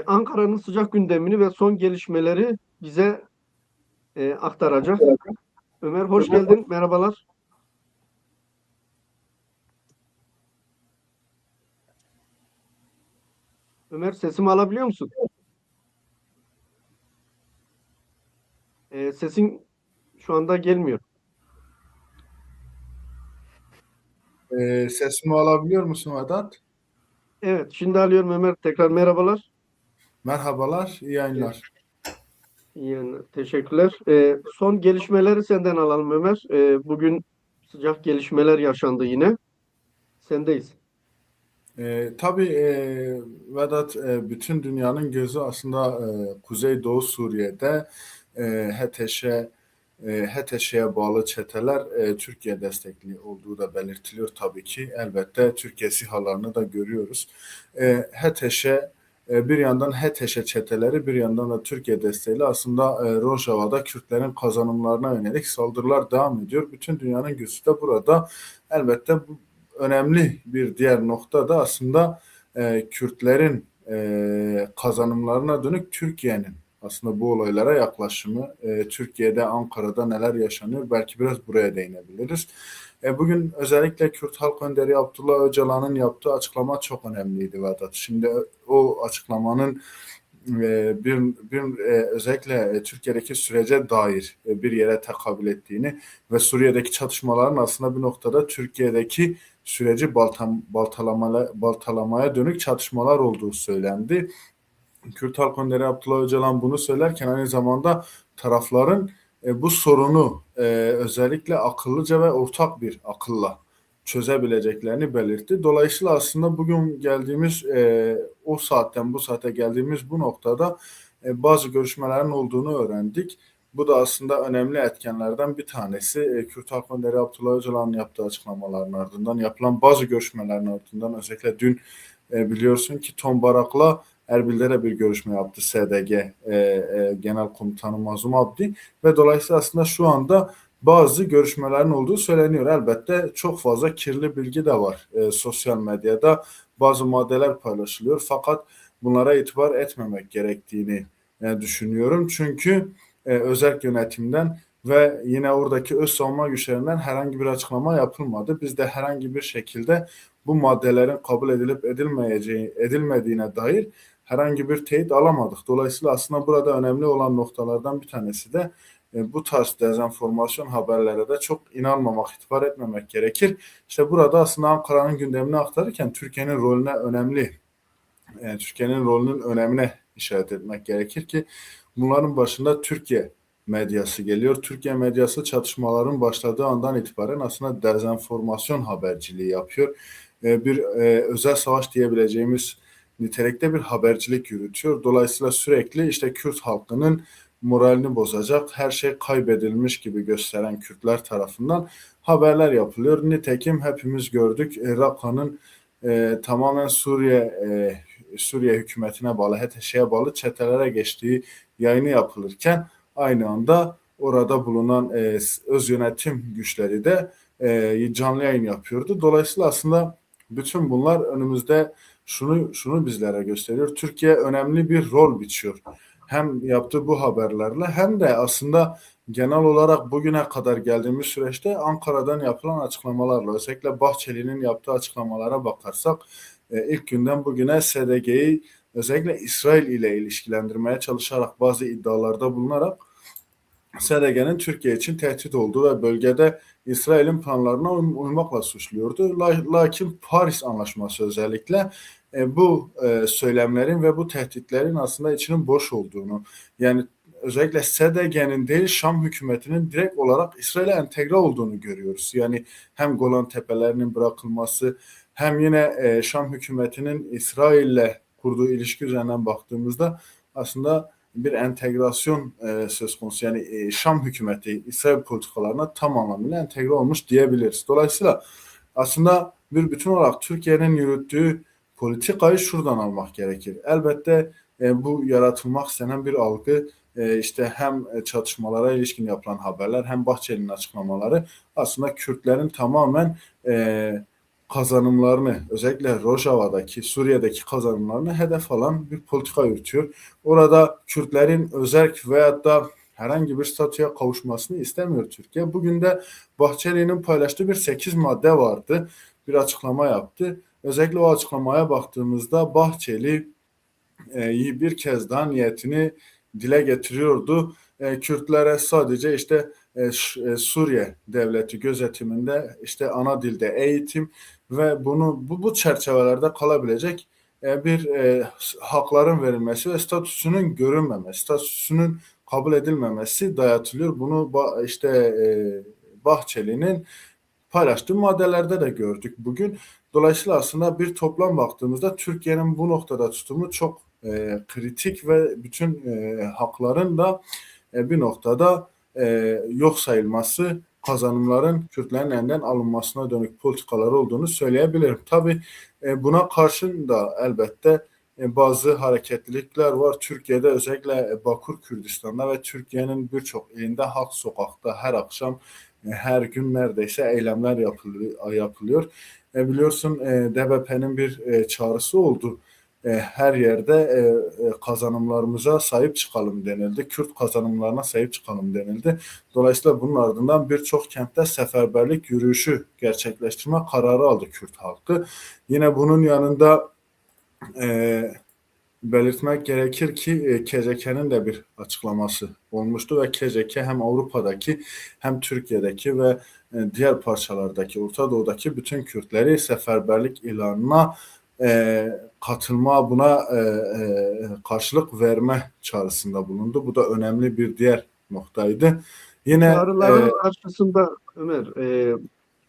Ankara'nın sıcak gündemini ve son gelişmeleri bize aktaracak. Ömer hoş geldin. Merhabalar. Ömer sesimi alabiliyor musun? Sesin şu anda gelmiyor. Sesimi alabiliyor musun Vedat? Evet, şimdi alıyorum Ömer. Tekrar merhabalar. Merhabalar, iyi yayınlar. Yani, teşekkürler. Son gelişmeleri senden alalım Ömer. Bugün sıcak gelişmeler yaşandı yine. Sendeyiz. Tabii Vedat, bütün dünyanın gözü aslında Kuzeydoğu Suriye'de HTŞ'ye bağlı çeteler Türkiye destekli olduğu da belirtiliyor tabii ki. Elbette Türkiye SİHA'larını da görüyoruz. HTŞ bir yandan HTŞ çeteleri, bir yandan da Türkiye desteğiyle aslında Rojava'da Kürtlerin kazanımlarına yönelik saldırılar devam ediyor. Bütün dünyanın gözü de burada. Elbette bu önemli bir diğer nokta da aslında Kürtlerin kazanımlarına dönük Türkiye'nin aslında bu olaylara yaklaşımı, Türkiye'de, Ankara'da neler yaşanıyor belki biraz buraya değinebiliriz. Bugün özellikle Kürt Halk Önderi Abdullah Öcalan'ın yaptığı açıklama çok önemliydi Vedat. Şimdi o açıklamanın özellikle Türkiye'deki sürece dair bir yere tekabül ettiğini ve Suriye'deki çatışmaların aslında bir noktada Türkiye'deki süreci baltalamaya dönük çatışmalar olduğu söylendi. Kürt Halk Önderi Abdullah Öcalan bunu söylerken aynı zamanda tarafların bu sorunu özellikle akıllıca ve ortak bir akılla çözebileceklerini belirtti. Dolayısıyla aslında bugün geldiğimiz o saatten bu saate geldiğimiz bu noktada bazı görüşmelerin olduğunu öğrendik. Bu da aslında önemli etkenlerden bir tanesi. Kürt Halk Önderi Abdullah Öcalan'ın yaptığı açıklamaların ardından yapılan bazı görüşmelerin ardından özellikle dün biliyorsun ki Tom Barak'la Erbil'de de bir görüşme yaptı SDG Genel Komutanı Mazlum Abdi ve dolayısıyla aslında şu anda bazı görüşmelerin olduğu söyleniyor. Elbette çok fazla kirli bilgi de var sosyal medyada. Bazı maddeler paylaşılıyor fakat bunlara itibar etmemek gerektiğini düşünüyorum. Çünkü özerk yönetimden ve yine oradaki öz savunma güçlerinden herhangi bir açıklama yapılmadı. Biz de herhangi bir şekilde bu maddelerin kabul edilip edilmediğine dair herhangi bir teyit alamadık. Dolayısıyla aslında burada önemli olan noktalardan bir tanesi de bu tarz dezenformasyon haberlere de çok inanmamak, itibar etmemek gerekir. İşte burada aslında Ankara'nın gündemini aktarırken Türkiye'nin rolünün önemine işaret etmek gerekir ki bunların başında Türkiye medyası geliyor. Türkiye medyası çatışmaların başladığı andan itibaren aslında dezenformasyon haberciliği yapıyor. Bir özel savaş diyebileceğimiz nitelikte bir habercilik yürütüyor. Dolayısıyla sürekli işte Kürt halkının moralini bozacak, her şey kaybedilmiş gibi gösteren Kürtler tarafından haberler yapılıyor. Nitekim hepimiz gördük Rakka'nın tamamen Suriye hükümetine bağlı, HTŞ'ye bağlı çetelere geçtiği yayını yapılırken aynı anda orada bulunan öz yönetim güçleri de canlı yayın yapıyordu. Dolayısıyla aslında bütün bunlar önümüzde şunu bizlere gösteriyor. Türkiye önemli bir rol biçiyor. Hem yaptığı bu haberlerle hem de aslında genel olarak bugüne kadar geldiğimiz süreçte Ankara'dan yapılan açıklamalarla özellikle Bahçeli'nin yaptığı açıklamalara bakarsak ilk günden bugüne SDG'yi özellikle İsrail ile ilişkilendirmeye çalışarak bazı iddialarda bulunarak SDG'nin Türkiye için tehdit olduğu ve bölgede İsrail'in planlarına uymakla suçluyordu. Lakin Paris Anlaşması özellikle bu söylemlerin ve bu tehditlerin aslında içinin boş olduğunu, yani özellikle SDG'nin değil Şam hükümetinin direkt olarak İsrail'e entegre olduğunu görüyoruz. Yani hem Golan Tepelerinin bırakılması hem yine Şam hükümetinin İsrail'le kurduğu ilişki üzerinden baktığımızda aslında bir entegrasyon söz konusu. Yani Şam hükümeti İsrail politikalarına tam anlamıyla entegre olmuş diyebiliriz. Dolayısıyla aslında bir bütün olarak Türkiye'nin yürüttüğü politikayı şuradan almak gerekir. Elbette bu yaratılmak istenen bir algı, işte hem çatışmalara ilişkin yapılan haberler hem Bahçeli'nin açıklamaları aslında Kürtlerin tamamen kazanımlarını, özellikle Rojava'daki, Suriye'deki kazanımlarını hedef alan bir politika yürütüyor. Orada Kürtlerin özerk veyahut da herhangi bir statüye kavuşmasını istemiyor Türkiye. Bugün de Bahçeli'nin paylaştığı bir 8 madde vardı. Bir açıklama yaptı. Özellikle o açıklamaya baktığımızda Bahçeli bir kez daha niyetini dile getiriyordu. Kürtlere sadece işte Suriye devleti gözetiminde işte ana dilde eğitim ve bu çerçevelerde kalabilecek bir hakların verilmesi ve statüsünün görünmemesi, statüsünün kabul edilmemesi dayatılıyor. Bunu işte Bahçeli'nin paylaştığı maddelerde de gördük bugün. Dolayısıyla aslında bir toplam baktığımızda Türkiye'nin bu noktada tutumu çok kritik ve bütün hakların da bir noktada yok sayılması, kazanımların Kürtlerin elinden alınmasına dönük politikaları olduğunu söyleyebilirim. Tabii buna karşın da elbette bazı hareketlilikler var. Türkiye'de özellikle Bakur Kürdistan'da ve Türkiye'nin birçok ilinde halk sokakta her akşam her gün neredeyse eylemler yapılıyor. Biliyorsun DBP'nin bir çağrısı oldu. Her yerde kazanımlarımıza sahip çıkalım denildi. Kürt kazanımlarına sahip çıkalım denildi. Dolayısıyla bunun ardından birçok kentte seferberlik yürüyüşü gerçekleştirme kararı aldı Kürt halkı. Yine bunun yanında belirtmek gerekir ki KCK'nin de bir açıklaması olmuştu ve KCK hem Avrupa'daki hem Türkiye'deki ve diğer parçalardaki Orta Doğu'daki bütün Kürtleri seferberlik ilanına katılma, buna karşılık verme çağrısında bulundu. Bu da önemli bir diğer noktaydı. Yine Çağrıların karşısında Ömer,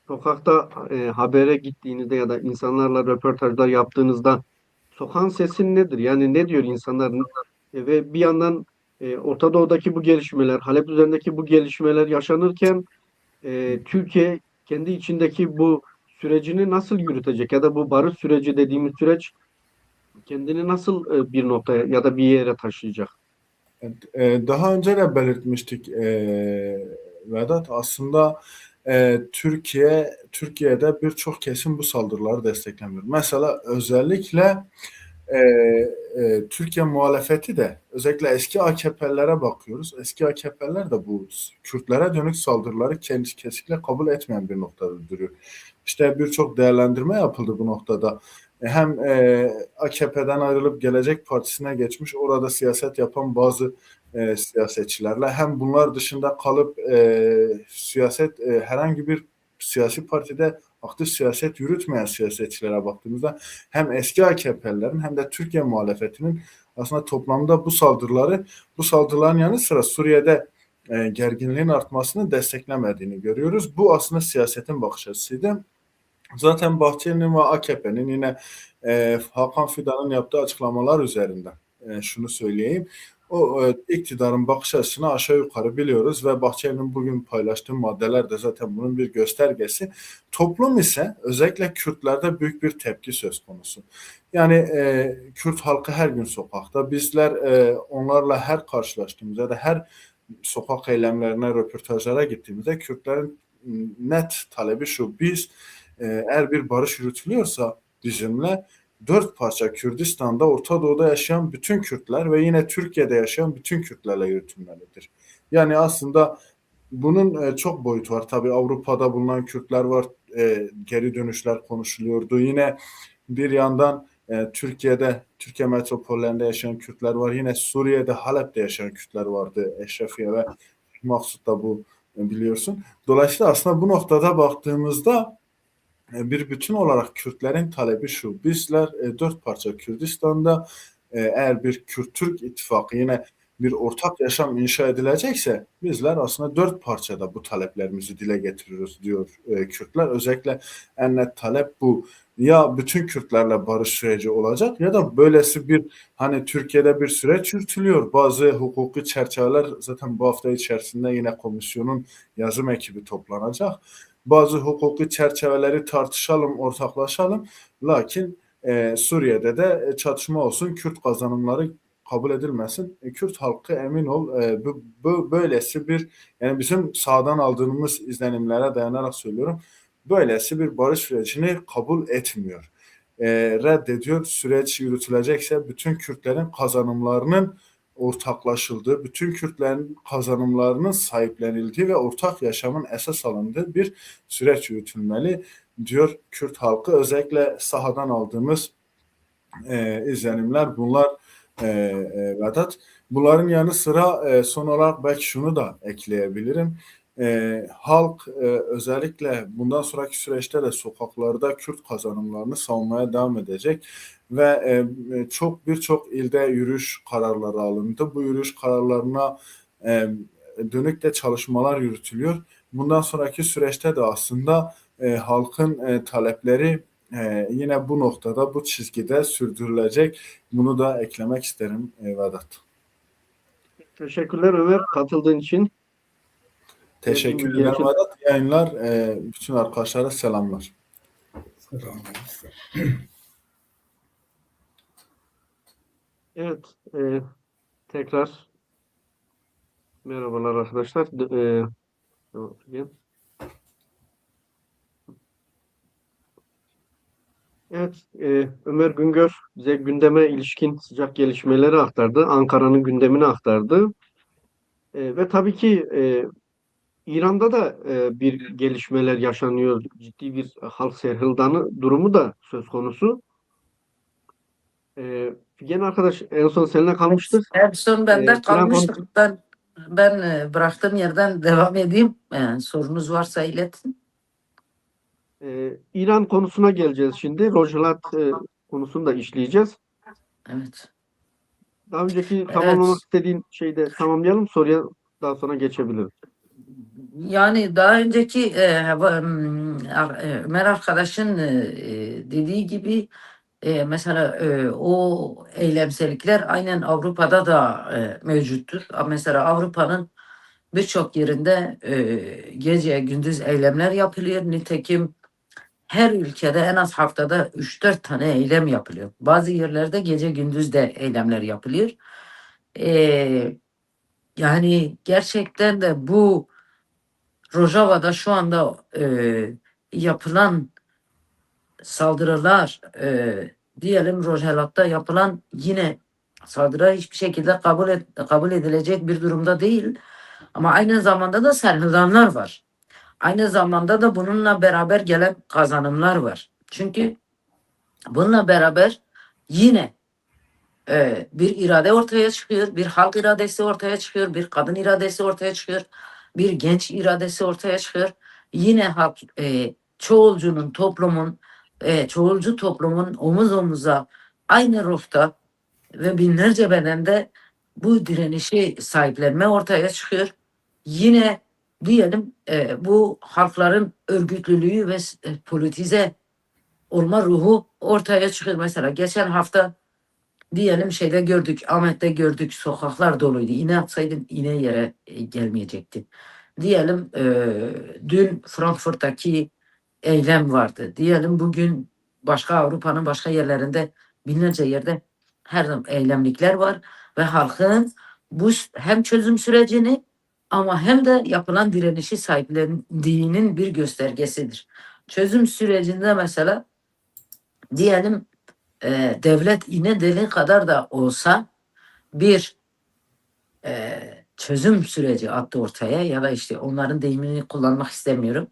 sokakta habere gittiğinizde ya da insanlarla röportajlar yaptığınızda sokağın sesi nedir? Yani ne diyor insanlar? Ve bir yandan Orta Doğu'daki bu gelişmeler, Halep üzerindeki bu gelişmeler yaşanırken Türkiye kendi içindeki bu sürecini nasıl yürütecek ya da bu barış süreci dediğimiz süreç kendini nasıl bir noktaya ya da bir yere taşıyacak? daha önce de belirtmiştik Vedat. Aslında Türkiye'de birçok kesim bu saldırıları desteklemiyor. Mesela özellikle Türkiye muhalefeti de özellikle eski AKP'lilere bakıyoruz. Eski AKP'liler de bu Kürtlere dönük saldırıları kesinlikle kabul etmeyen bir noktada duruyor. İşte birçok değerlendirme yapıldı bu noktada. Hem AKP'den ayrılıp Gelecek Partisi'ne geçmiş, orada siyaset yapan bazı siyasetçilerle hem bunlar dışında kalıp herhangi bir siyasi partide aktif siyaset yürütmeyen siyasetçilere baktığımızda hem eski AKP'lilerin hem de Türkiye muhalefetinin aslında toplamda bu saldırıların yanı sıra Suriye'de gerginliğin artmasını desteklemediğini görüyoruz. Bu aslında siyasetin bakış açısıydı. Zaten Bahçeli'nin ve AKP'nin yine Hakan Fidan'ın yaptığı açıklamalar üzerinden şunu söyleyeyim. O iktidarın bakış açısını aşağı yukarı biliyoruz ve Bahçeli'nin bugün paylaştığı maddeler de zaten bunun bir göstergesi. Toplum ise özellikle Kürtlerde büyük bir tepki söz konusu. Yani Kürt halkı her gün sokakta. Bizler onlarla her karşılaştığımızda da her sokak eylemlerine, röportajlara gittiğimizde Kürtlerin net talebi şu: biz eğer bir barış yürütülüyorsa bizimle 4 parça Kürdistan'da, Orta Doğu'da yaşayan bütün Kürtler ve yine Türkiye'de yaşayan bütün Kürtlerle yürütülmelidir. Yani aslında bunun çok boyutu var. Tabii Avrupa'da bulunan Kürtler var. Geri dönüşler konuşuluyordu. Yine Bir yandan Türkiye metropollerinde yaşayan Kürtler var. Yine Suriye'de, Halep'te yaşayan Kürtler vardı. Eşrefiye ve Maksut da bu, biliyorsun. Dolayısıyla aslında bu noktada baktığımızda bir bütün olarak Kürtlerin talebi şu. Bizler dört parça Kürdistan'da eğer bir Kürt-Türk ittifakı, yine bir ortak yaşam inşa edilecekse, bizler aslında dört parçada bu taleplerimizi dile getiriyoruz diyor Kürtler. Özellikle en net talep bu. Ya bütün Kürtlerle barış süreci olacak ya da böylesi bir, hani Türkiye'de bir süreç yürütülüyor. Bazı hukuki çerçeveler zaten bu hafta içerisinde yine komisyonun yazım ekibi toplanacak. Bazı hukuki çerçeveleri tartışalım, ortaklaşalım. Lakin Suriye'de de çatışma olsun, Kürt kazanımları kabul edilmesin. Kürt halkı, emin ol, böylesi bir, yani bizim sağdan aldığımız izlenimlere dayanarak söylüyorum, böylesi bir barış sürecini kabul etmiyor. Reddediyor. Süreç yürütülecekse bütün Kürtlerin kazanımlarının ortaklaşıldığı, bütün Kürtlerin kazanımlarının sahiplenildiği ve ortak yaşamın esas alındığı bir süreç yürütülmeli diyor Kürt halkı. Özellikle sahadan aldığımız izlenimler bunlar, Vedat. Bunların yanı sıra son olarak belki şunu da ekleyebilirim. Halk özellikle bundan sonraki süreçte de sokaklarda Kürt kazanımlarını savunmaya devam edecek ve birçok ilde yürüyüş kararları alındı. Bu yürüyüş kararlarına dönük de çalışmalar yürütülüyor. Bundan sonraki süreçte de aslında halkın talepleri yine bu noktada, bu çizgide sürdürülecek. Bunu da eklemek isterim Vedat. Teşekkürler Ömer katıldığın için. Teşekkür ederim Vedat. Yayınlar. Bütün arkadaşlara selamlar. Evet, tekrar merhabalar arkadaşlar. Evet, Ömer Güngör bize gündeme ilişkin sıcak gelişmeleri aktardı. Ankara'nın gündemini aktardı. Ve tabii ki İran'da da bir gelişmeler yaşanıyor. Ciddi bir halk serhıldanı durumu da söz konusu. Figen arkadaş en son seninle kalmıştık. En son bende İran kalmıştık. konusu- Ben bıraktığım yerden devam edeyim. Sorunuz varsa iletin. İran konusuna geleceğiz şimdi. Rojhelat konusunu da işleyeceğiz. Evet. Daha önceki Evet. tamamlamak istediğin şeyi de tamamlayalım. Soruya daha sonra geçebiliriz. Yani daha önceki Ömer arkadaşın dediği gibi mesela o eylemsellikler aynen Avrupa'da da mevcuttur. Mesela Avrupa'nın birçok yerinde gece gündüz eylemler yapılıyor. Nitekim her ülkede en az haftada 3-4 tane eylem yapılıyor. Bazı yerlerde gece gündüz de eylemler yapılıyor. Yani gerçekten de bu Rojava'da şu anda yapılan saldırılar, diyelim Rojhelat'ta yapılan yine saldırı hiçbir şekilde kabul edilecek bir durumda değil. Ama aynı zamanda da serhildanlar var. Aynı zamanda da bununla beraber gelen kazanımlar var. Çünkü bununla beraber yine bir irade ortaya çıkıyor, bir halk iradesi ortaya çıkıyor, bir kadın iradesi ortaya çıkıyor, bir genç iradesi ortaya çıkıyor. Yine halk, çoğulcu toplumun omuz omuza aynı ruhta ve binlerce bedende bu direnişi sahiplenme ortaya çıkıyor. Yine diyelim bu halkların örgütlülüğü ve politize olma ruhu ortaya çıkıyor. Mesela geçen hafta diyelim şeyde gördük, Ahmet'te gördük, sokaklar doluydu. İğne atsaydın iğne yere gelmeyecekti. Diyelim dün Frankfurt'taki eylem vardı. Diyelim bugün başka Avrupa'nın başka yerlerinde binlerce yerde her zaman eylemlikler var ve halkın bu hem çözüm sürecini ama hem de yapılan direnişi sahiplendiğinin bir göstergesidir. Çözüm sürecinde mesela diyelim devlet iğne deliği kadar da olsa bir çözüm süreci attı ortaya ya da işte onların deyimini kullanmak istemiyorum.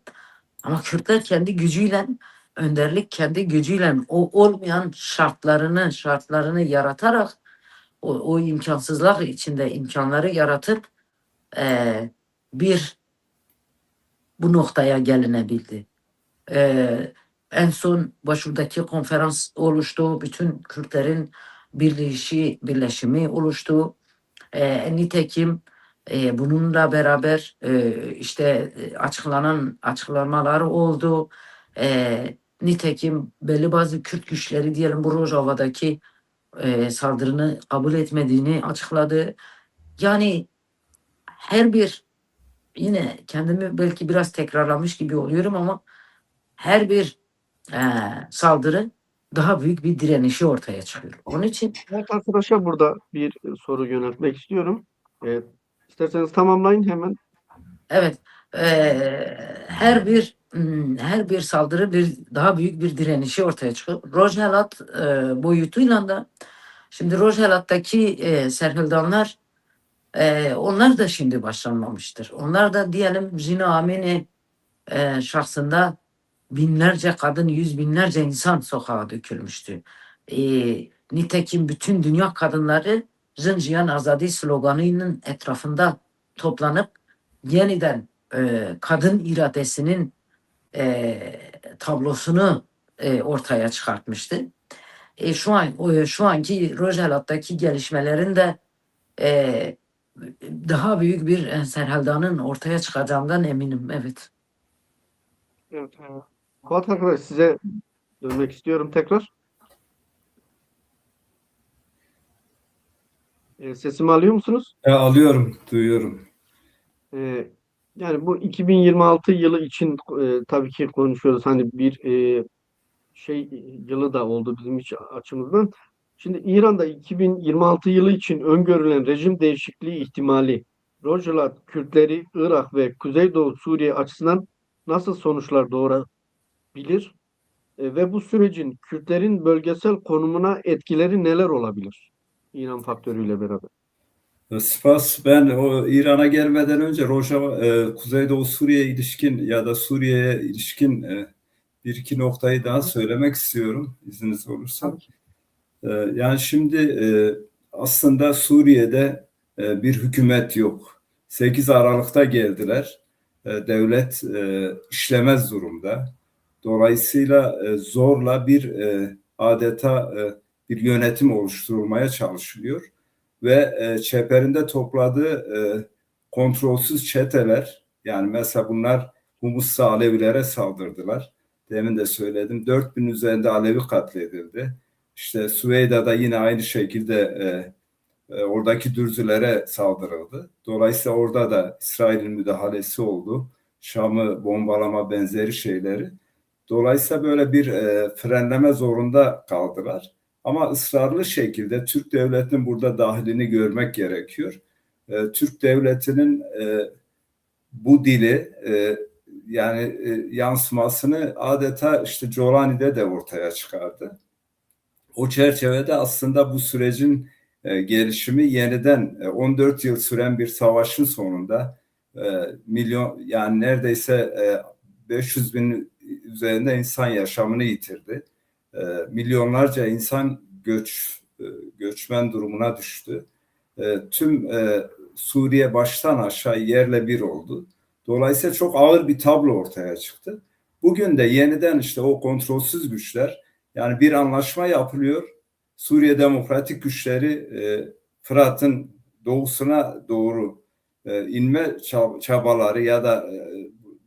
Ama Kürtler kendi gücüyle önderlik kendi gücüyle o olmayan şartlarını yaratarak o imkansızlık içinde imkanları yaratıp bir bu noktaya gelinebildi. En son başvurdaki konferans oluştu. Bütün Kürtlerin birleşimi oluştu. Nitekim bununla beraber işte açıklamalar oldu. Nitekim belli bazı Kürt güçleri diyelim bu Rojava'daki saldırını kabul etmediğini açıkladı. Yani her bir yine kendimi belki biraz tekrarlamış gibi oluyorum ama her bir saldırı daha büyük bir direnişi ortaya çıkıyor. Onun için Evet, arkadaşa burada bir soru yöneltmek istiyorum. İsterseniz tamamlayın hemen. evet her bir saldırı daha büyük bir direnişi ortaya çıkıyor. Rojhelat boyutuyla da şimdi Rojhelat'taki Serhildanlar onlar da şimdi başlanmamıştır. Onlar da diyelim Zina Amini şahsında binlerce kadın, yüz binlerce insan sokağa dökülmüştü. Nitekim bütün dünya kadınları Zinjiyan Azadi sloganının etrafında toplanıp yeniden kadın iradesinin tablosunu ortaya çıkartmıştı. Şu anki Rojhelat'taki gelişmelerin de daha büyük bir Serhaldan'ın ortaya çıkacağından eminim. Evet. Evet. Fuat arkadaş, size dönmek istiyorum tekrar. Sesimi alıyor musunuz? Alıyorum, duyuyorum. Yani bu 2026 yılı için tabii ki konuşuyoruz. Hani bir yılı da oldu bizim açımızdan. Şimdi İran'da 2026 yılı için öngörülen rejim değişikliği ihtimali Rojava Kürtleri, Irak ve Kuzeydoğu Suriye açısından nasıl sonuçlar doğurabilir? Ve bu sürecin Kürtlerin bölgesel konumuna etkileri neler olabilir? İran faktörüyle beraber. Spas, ben o İran'a gelmeden önce Kuzeydoğu Suriye'ye ilişkin ya da Suriye'ye ilişkin bir iki noktayı daha söylemek istiyorum, izniniz olursa. Yani şimdi aslında Suriye'de bir hükümet yok. 8 Aralık'ta geldiler. Devlet işlemez durumda. Dolayısıyla zorla adeta bir yönetim oluşturulmaya çalışılıyor. Ve çeperinde topladığı kontrolsüz çeteler, yani mesela bunlar Humus'ta Alevilere saldırdılar. Demin de söyledim, 4000 üzerinde Alevi katledildi. İşte Süveyda'da yine aynı şekilde oradaki Dürzülere saldırıldı. Dolayısıyla orada da İsrail'in müdahalesi oldu. Şam'ı bombalama benzeri şeyleri. Dolayısıyla böyle bir frenleme zorunda kaldılar. Ama ısrarlı şekilde Türk devletinin burada dahilini görmek gerekiyor. Türk devletinin bu dili yansımasını adeta işte Colani'de de ortaya çıkardı. O çerçevede aslında bu sürecin gelişimi yeniden 14 yıl süren bir savaşın sonunda yani neredeyse 500 bin üzerinde insan yaşamını yitirdi. Milyonlarca insan göçmen durumuna düştü. Tüm Suriye baştan aşağı yerle bir oldu. Dolayısıyla çok ağır bir tablo ortaya çıktı. Bugün de yeniden işte o kontrolsüz güçler, yani bir anlaşma yapılıyor. Suriye Demokratik Güçleri Fırat'ın doğusuna doğru inme çabaları ya da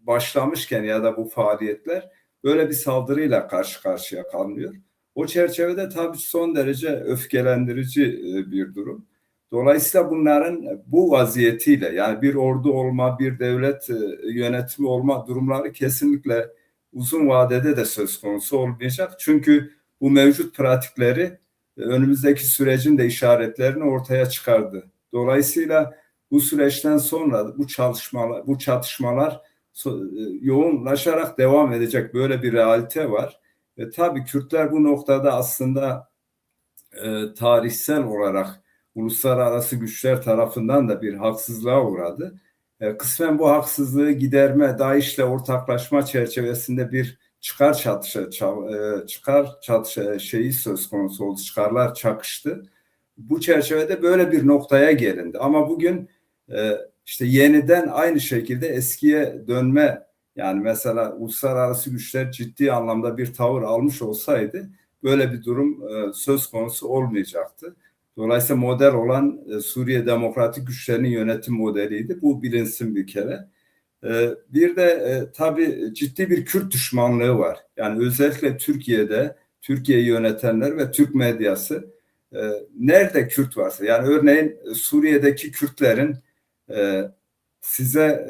başlamışken ya da bu faaliyetler böyle bir saldırıyla karşı karşıya kalınıyor. O çerçevede tabii son derece öfkelendirici bir durum. Dolayısıyla bunların bu vaziyetiyle, yani bir ordu olma, bir devlet yönetimi olma durumları kesinlikle uzun vadede de söz konusu olmayacak. Çünkü bu mevcut pratikleri önümüzdeki sürecin de işaretlerini ortaya çıkardı. Dolayısıyla bu süreçten sonra bu çatışmalar yoğunlaşarak devam edecek, böyle bir realite var. Tabii Kürtler bu noktada aslında tarihsel olarak uluslararası güçler tarafından da bir haksızlığa uğradı. Kısmen bu haksızlığı giderme, DAEŞ'le ortaklaşma çerçevesinde bir çıkar çatışa şeyi söz konusu oldu. Çıkarlar çakıştı. Bu çerçevede böyle bir noktaya gelindi. Ama bugün işte yeniden aynı şekilde eskiye dönme, yani mesela uluslararası güçler ciddi anlamda bir tavır almış olsaydı böyle bir durum söz konusu olmayacaktı. Dolayısıyla model olan Suriye Demokratik Güçlerinin yönetim modeliydi. Bu bilinsin bir kere. Bir de tabii ciddi bir Kürt düşmanlığı var. Yani özellikle Türkiye'de Türkiye'yi yönetenler ve Türk medyası nerede Kürt varsa, yani örneğin Suriye'deki Kürtlerin size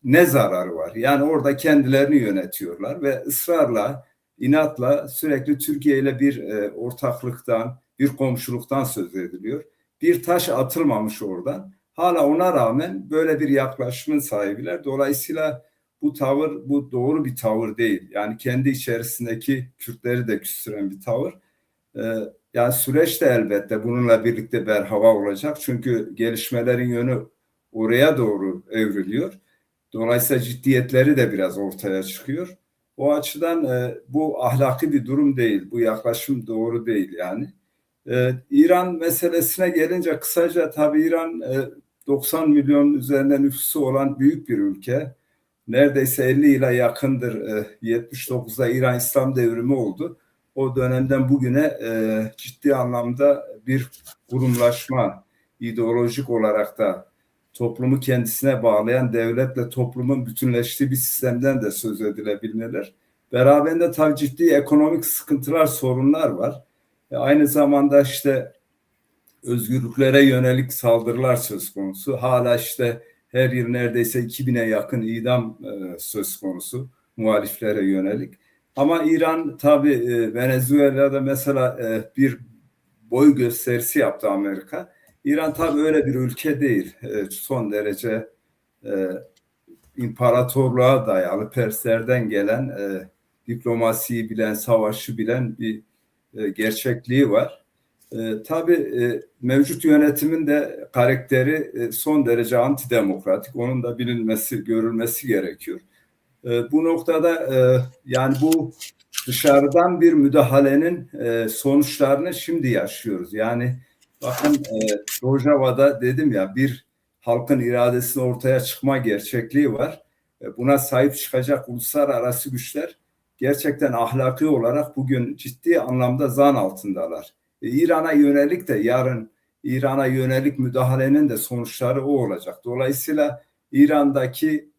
ne zararı var? Yani orada kendilerini yönetiyorlar ve ısrarla, inatla sürekli Türkiye ile bir ortaklıktan, bir komşuluktan söz ediliyor. Bir taş atılmamış oradan. Hala ona rağmen böyle bir yaklaşımın sahibiler. Dolayısıyla bu tavır, bu doğru bir tavır değil. Yani kendi içerisindeki Kürtleri de küstüren bir tavır. Yani süreç de elbette bununla birlikte berhava olacak. Çünkü gelişmelerin yönü oraya doğru evriliyor. Dolayısıyla ciddiyetleri de biraz ortaya çıkıyor. O açıdan bu ahlaki bir durum değil. Bu yaklaşım doğru değil yani. İran meselesine gelince kısaca, tabii İran 90 milyon üzerinde nüfusu olan büyük bir ülke. Neredeyse 50 yıla yakındır. 79'da İran İslam Devrimi oldu. O dönemden bugüne ciddi anlamda bir kurumlaşma, ideolojik olarak da toplumu kendisine bağlayan, devletle toplumun bütünleştiği bir sistemden de söz edilebilirler. Beraberinde tabii ciddi ekonomik sıkıntılar, sorunlar var. Aynı zamanda işte özgürlüklere yönelik saldırılar söz konusu. Hala işte her yıl neredeyse 2000'e yakın idam söz konusu muhaliflere yönelik. Ama İran tabii Venezuela'da mesela bir boy gösterisi yaptı Amerika. İran tabii öyle bir ülke değil. Son derece imparatorluğa dayalı, Perslerden gelen, diplomasiyi bilen, savaşı bilen bir gerçekliği var. Tabii mevcut yönetimin de karakteri son derece antidemokratik. Onun da bilinmesi, görülmesi gerekiyor. Bu noktada yani bu dışarıdan bir müdahalenin sonuçlarını şimdi yaşıyoruz. Yani bakın Rojava'da dedim ya, bir halkın iradesinin ortaya çıkma gerçekliği var. Buna sahip çıkacak uluslararası güçler gerçekten ahlaki olarak bugün ciddi anlamda zan altındalar. İran'a yönelik de yarın İran'a yönelik müdahalenin de sonuçları o olacak. Dolayısıyla İran'daki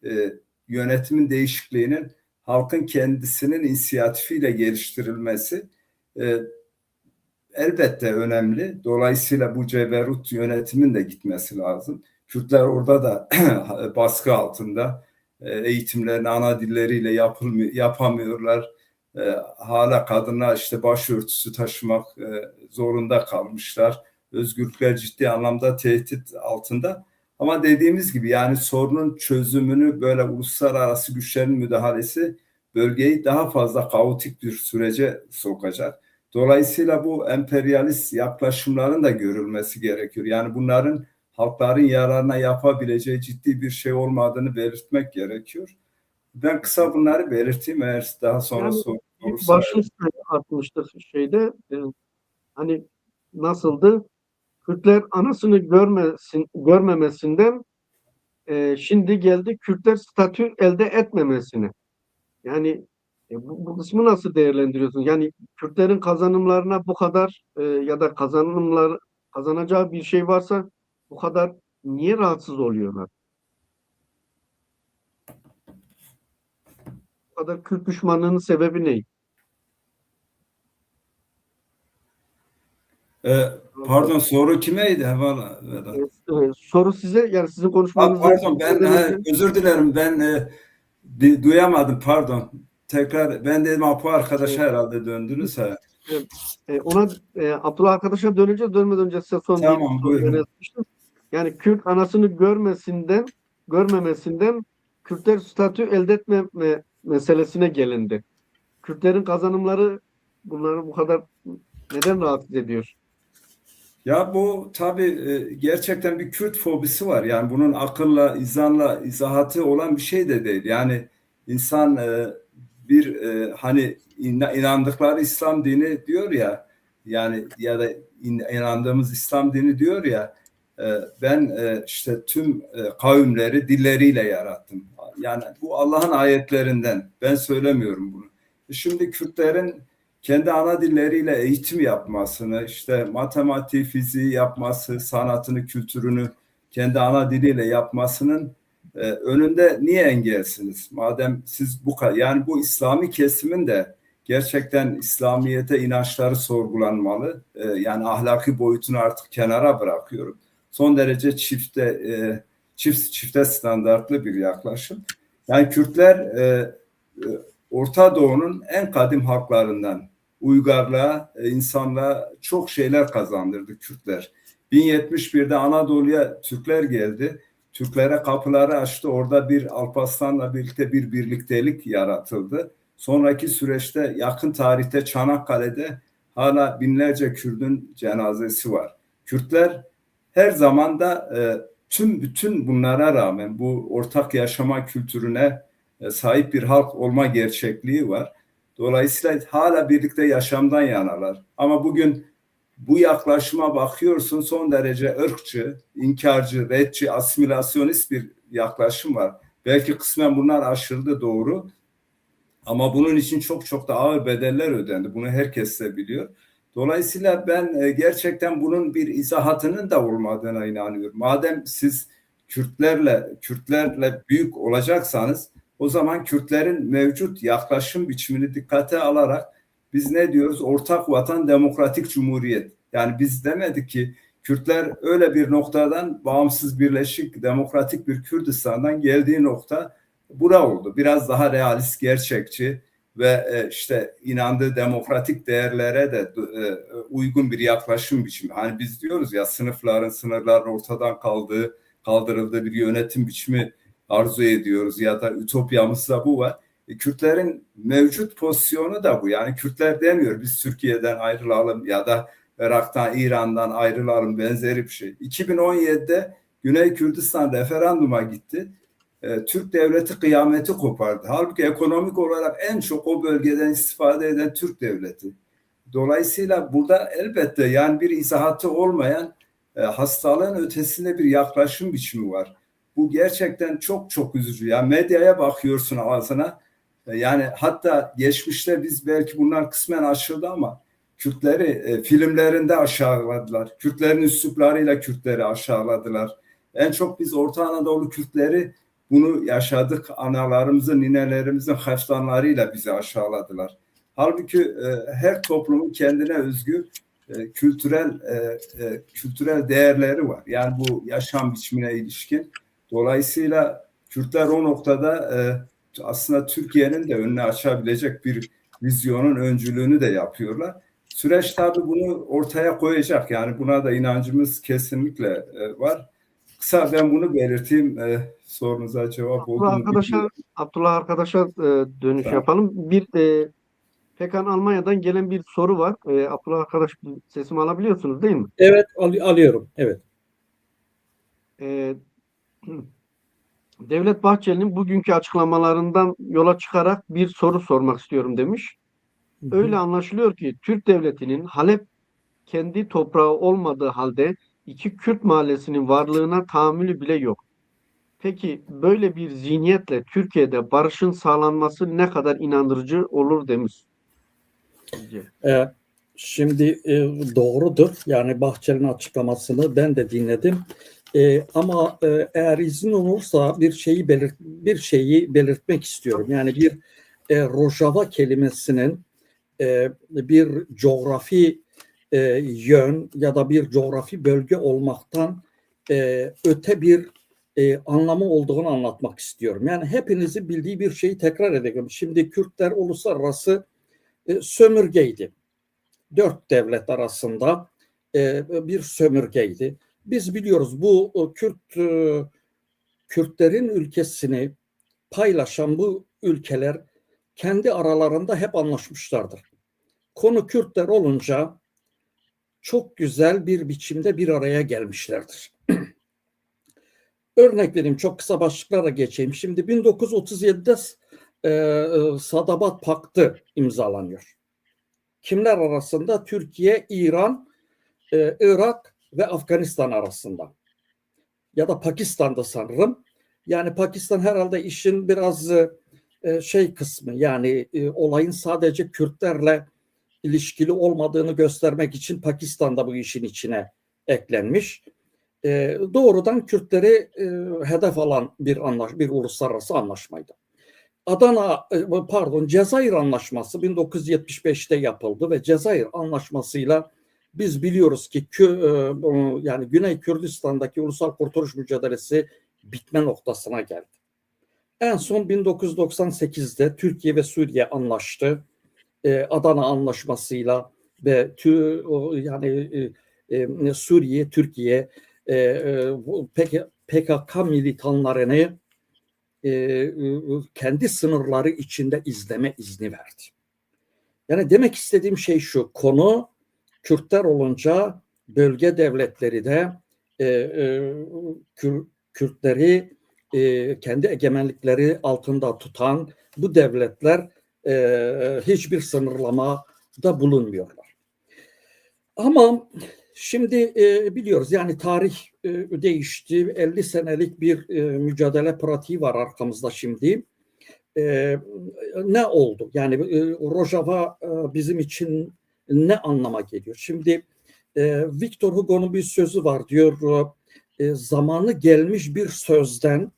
yönetimin değişikliğinin halkın kendisinin inisiyatifiyle geliştirilmesi elbette önemli. Dolayısıyla bu ceberut yönetimin de gitmesi lazım. Kürtler orada da baskı altında, eğitimlerini ana dilleriyle yapamıyorlar. Hala kadınlar işte başörtüsü taşımak zorunda kalmışlar. Özgürlükler ciddi anlamda tehdit altında. Ama dediğimiz gibi yani sorunun çözümünü böyle uluslararası güçlerin müdahalesi bölgeyi daha fazla kaotik bir sürece sokacak. Dolayısıyla bu emperyalist yaklaşımların da görülmesi gerekiyor. Yani bunların halkların yararına yapabileceği ciddi bir şey olmadığını belirtmek gerekiyor. Ben kısa bunları belirteyim, eğer daha sonra Yani olursa. başlık atmıştık şeyde. Hani nasıldı? Kürtler anasını görmemesinden şimdi geldi Kürtler statü elde etmemesine. Yani bu kısmı nasıl değerlendiriyorsun? Yani Kürtlerin kazanımlarına bu kadar ya da kazanacağı bir şey varsa bu kadar niye rahatsız oluyorlar? Bu kadar Kürt düşmanlığının sebebi ne? Pardon, soru kimeydi? Hemen. Soru size, yani sizin konuşmanızı Pardon, özür dilerim, ben duyamadım, pardon. Tekrar ben dedim Apo arkadaşa herhalde döndünüz. Ona Abdullah arkadaşa dönmeden önce size son Tamam, bir soru buyurun. yöneltmiştim. Yani Kürt anasını görmemesinden Kürtler statü elde etme meselesine gelindi. Kürtlerin kazanımları bunları bu kadar neden rahatsız ediyor? Ya bu tabii gerçekten bir Kürt fobisi var. Yani bunun akılla, izanla izahatı olan bir şey de değil. Yani insan hani inandıkları İslam dini diyor ya, yani ya da inandığımız İslam dini diyor ya, ben işte tüm kavimleri dilleriyle yarattım. Yani bu Allah'ın ayetlerinden. Ben söylemiyorum bunu. Şimdi Kürtlerin kendi ana dilleriyle eğitim yapmasını, işte matematiği, fiziği yapması, sanatını, kültürünü kendi ana diliyle yapmasının önünde niye engelsiniz? Madem siz bu kadar, yani bu İslami kesimin de gerçekten İslamiyete inançları sorgulanmalı. Yani ahlaki boyutunu artık kenara bırakıyorum. Son derece çifte standartlı bir yaklaşım. Yani Kürtler Orta Doğu'nun en kadim halklarından. Uygarlığa, insanlığa çok şeyler kazandırdı Kürtler. 1071'de Anadolu'ya Türkler geldi. Türklere kapıları açtı. Orada bir Alparslan'la birlikte bir birliktelik yaratıldı. Sonraki süreçte yakın tarihte Çanakkale'de hala binlerce Kürt'ün cenazesi var. Kürtler her zaman da bütün bunlara rağmen bu ortak yaşama kültürüne sahip bir halk olma gerçekliği var. Dolayısıyla hala birlikte yaşamdan yanalar. Ama bugün bu yaklaşıma bakıyorsun, son derece ırkçı, inkarcı, redçi, asimilasyonist bir yaklaşım var. Belki kısmen bunlar aşıldı, doğru. Ama bunun için çok da ağır bedeller ödendi. Bunu herkes de biliyor. Dolayısıyla ben gerçekten bunun bir izahatının da olmadığına inanıyorum. Madem siz Kürtlerle büyük olacaksanız, o zaman Kürtlerin mevcut yaklaşım biçimini dikkate alarak biz ne diyoruz? Ortak vatan, demokratik cumhuriyet. Yani biz demedik ki Kürtler öyle bir noktadan bağımsız, birleşik, demokratik bir Kürdistan'dan geldiği nokta bura oldu. Biraz daha realist, gerçekçi ve işte inandığı demokratik değerlere de uygun bir yaklaşım biçimi. Hani biz diyoruz ya, sınırların ortadan kaldırıldığı bir yönetim biçimi arzu ediyoruz ya da ütopyamızda bu var. Kürtlerin mevcut pozisyonu da bu. Yani Kürtler demiyor biz Türkiye'den ayrılalım ya da Irak'tan, İran'dan ayrılalım, benzeri bir şey. 2017'de Güney Kürdistan referanduma gitti. Türk devleti kıyameti kopardı. Halbuki ekonomik olarak en çok o bölgeden istifade eden Türk devleti. Dolayısıyla burada elbette yani bir izahatı olmayan hastalığın ötesinde bir yaklaşım biçimi var. Bu gerçekten çok üzücü. Yani medyaya bakıyorsun ağzına. Yani hatta geçmişte biz belki bunlar kısmen aşıldı ama Kürtleri filmlerinde aşağıladılar. Kürtlerin üsluplarıyla Kürtleri aşağıladılar. En çok biz Orta Anadolu Kürtleri bunu yaşadık. Analarımızın, ninelerimizin haftanlarıyla bizi aşağıladılar. Halbuki her toplumun kendine özgü kültürel değerleri var. Yani bu yaşam biçimine ilişkin. Dolayısıyla Kürtler o noktada aslında Türkiye'nin de önünü açabilecek bir vizyonun öncülüğünü de yapıyorlar. Süreç tabii bunu ortaya koyacak. Yani buna da inancımız kesinlikle var. Kısa ben bunu belirteyim. Sorunuza cevap oldu mu bilmiyorum. Abdullah arkadaşa dönüş Tamam. yapalım. Pekan Almanya'dan gelen bir soru var. Abdullah arkadaş, sesimi alabiliyorsunuz değil mi? Evet, alıyorum. Evet. E, Devlet Bahçeli'nin bugünkü açıklamalarından yola çıkarak bir soru sormak istiyorum demiş. Öyle anlaşılıyor ki Türk devletinin Halep kendi toprağı olmadığı halde iki Kürt mahallesinin varlığına tahammülü bile yok. Peki böyle bir zihniyetle Türkiye'de barışın sağlanması ne kadar inandırıcı olur demiş. Sizce? Şimdi doğrudur. Yani Bahçeli'nin açıklamasını ben de dinledim. Ama eğer izin olursa bir şeyi belirtmek istiyorum. Yani bir Rojava kelimesinin bir coğrafi yön ya da bir coğrafi bölge olmaktan öte bir anlamı olduğunu anlatmak istiyorum. Yani hepinizin bildiği bir şeyi tekrar edelim. Şimdi Kürtler uluslararası sömürgeydi. 4 devlet arasında bir sömürgeydi. Biz biliyoruz bu Kürtlerin ülkesini paylaşan bu ülkeler kendi aralarında hep anlaşmışlardır. Konu Kürtler olunca çok güzel bir biçimde bir araya gelmişlerdir. Örnek vereyim, çok kısa başlıklara geçeyim. Şimdi 1937'de Sadabat Paktı imzalanıyor. Kimler arasında? Türkiye, İran, Irak ve Afganistan arasında. Ya da Pakistan'da sanırım. Yani Pakistan herhalde işin biraz şey kısmı, yani olayın sadece Kürtlerle ilişkili olmadığını göstermek için Pakistan'da bu işin içine eklenmiş. Doğrudan Kürtleri hedef alan bir uluslararası anlaşmaydı. Cezayir Anlaşması 1975'te yapıldı ve Cezayir Anlaşması'yla biz biliyoruz ki yani Güney Kürdistan'daki ulusal kurtuluş mücadelesi bitme noktasına geldi. En son 1998'de Türkiye ve Suriye anlaştı. Adana Anlaşması'yla ve Suriye, Türkiye PKK militanlarını kendi sınırları içinde izleme izni verdi. Yani demek istediğim şey şu: konu Kürtler olunca bölge devletleri de Kürtleri kendi egemenlikleri altında tutan bu devletler hiçbir sınırlamada bulunmuyorlar. Ama şimdi biliyoruz, yani tarih değişti. 50 senelik bir mücadele pratiği var arkamızda şimdi. Ne oldu? Yani Rojava bizim için ne anlama geliyor? Şimdi Victor Hugo'nun bir sözü var, diyor zamanı gelmiş bir sözden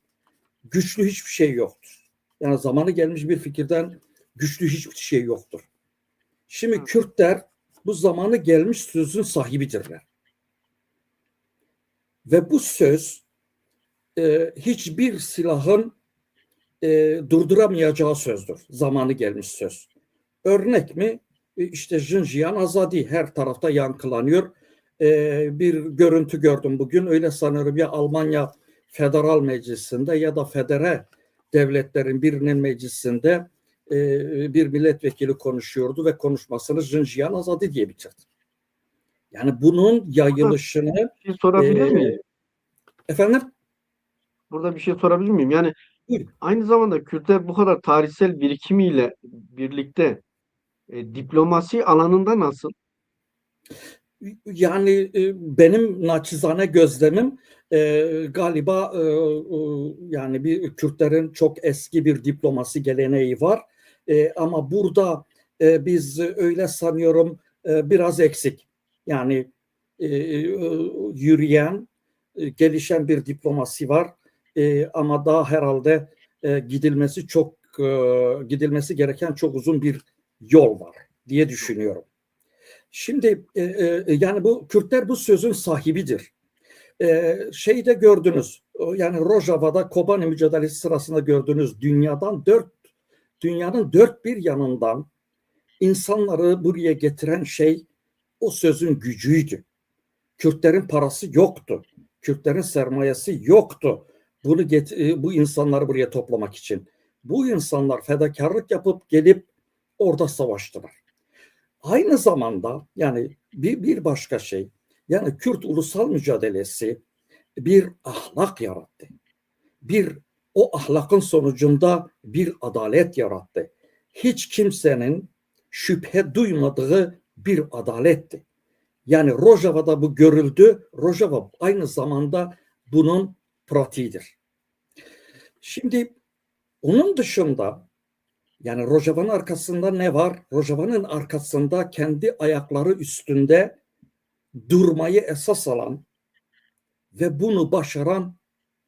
güçlü hiçbir şey yoktur. Yani zamanı gelmiş bir fikirden güçlü hiçbir şey yoktur. Şimdi Kürtler bu zamanı gelmiş sözün sahibidirler. Ve bu söz hiçbir silahın durduramayacağı sözdür. Zamanı gelmiş söz. Örnek mi? İşte Jinjiyan Azadi her tarafta yankılanıyor. Bir görüntü gördüm bugün. Öyle sanıyorum, ya Almanya Federal Meclisi'nde ya da federe devletlerin birinin meclisinde bir milletvekili konuşuyordu ve konuşmasını Jinjiyan Azadi diye bitirdi. Yani bunun yayılışını Bir şey sorabilir miyim? efendim? Burada bir şey sorabilir miyim? Yani Buyurun. aynı zamanda Kürtler bu kadar tarihsel birikimiyle birlikte diplomasi alanında nasıl? Yani benim naçizane gözlemim galiba yani bir Kürtlerin çok eski bir diplomasi geleneği var. Ama burada biz öyle sanıyorum biraz eksik. Yani yürüyen, gelişen bir diplomasi var. Ama daha herhalde gidilmesi gereken çok uzun bir yol var diye düşünüyorum. Şimdi yani bu Kürtler bu sözün sahibidir. Şeyde gördünüz, yani Rojava'da Kobani mücadelesi sırasında gördünüz, dünyanın dört bir yanından insanları buraya getiren şey o sözün gücüydü. Kürtlerin parası yoktu. Kürtlerin sermayesi yoktu. Bu insanları buraya toplamak için. Bu insanlar fedakarlık yapıp gelip orada savaştılar. Aynı zamanda yani bir başka şey, yani Kürt ulusal mücadelesi bir ahlak yarattı. O ahlakın sonucunda bir adalet yarattı. Hiç kimsenin şüphe duymadığı bir adaletti. Yani Rojava'da bu görüldü. Rojava aynı zamanda bunun pratiğidir. Şimdi onun dışında, yani Rojava'nın arkasında ne var? Rojava'nın arkasında kendi ayakları üstünde durmayı esas alan ve bunu başaran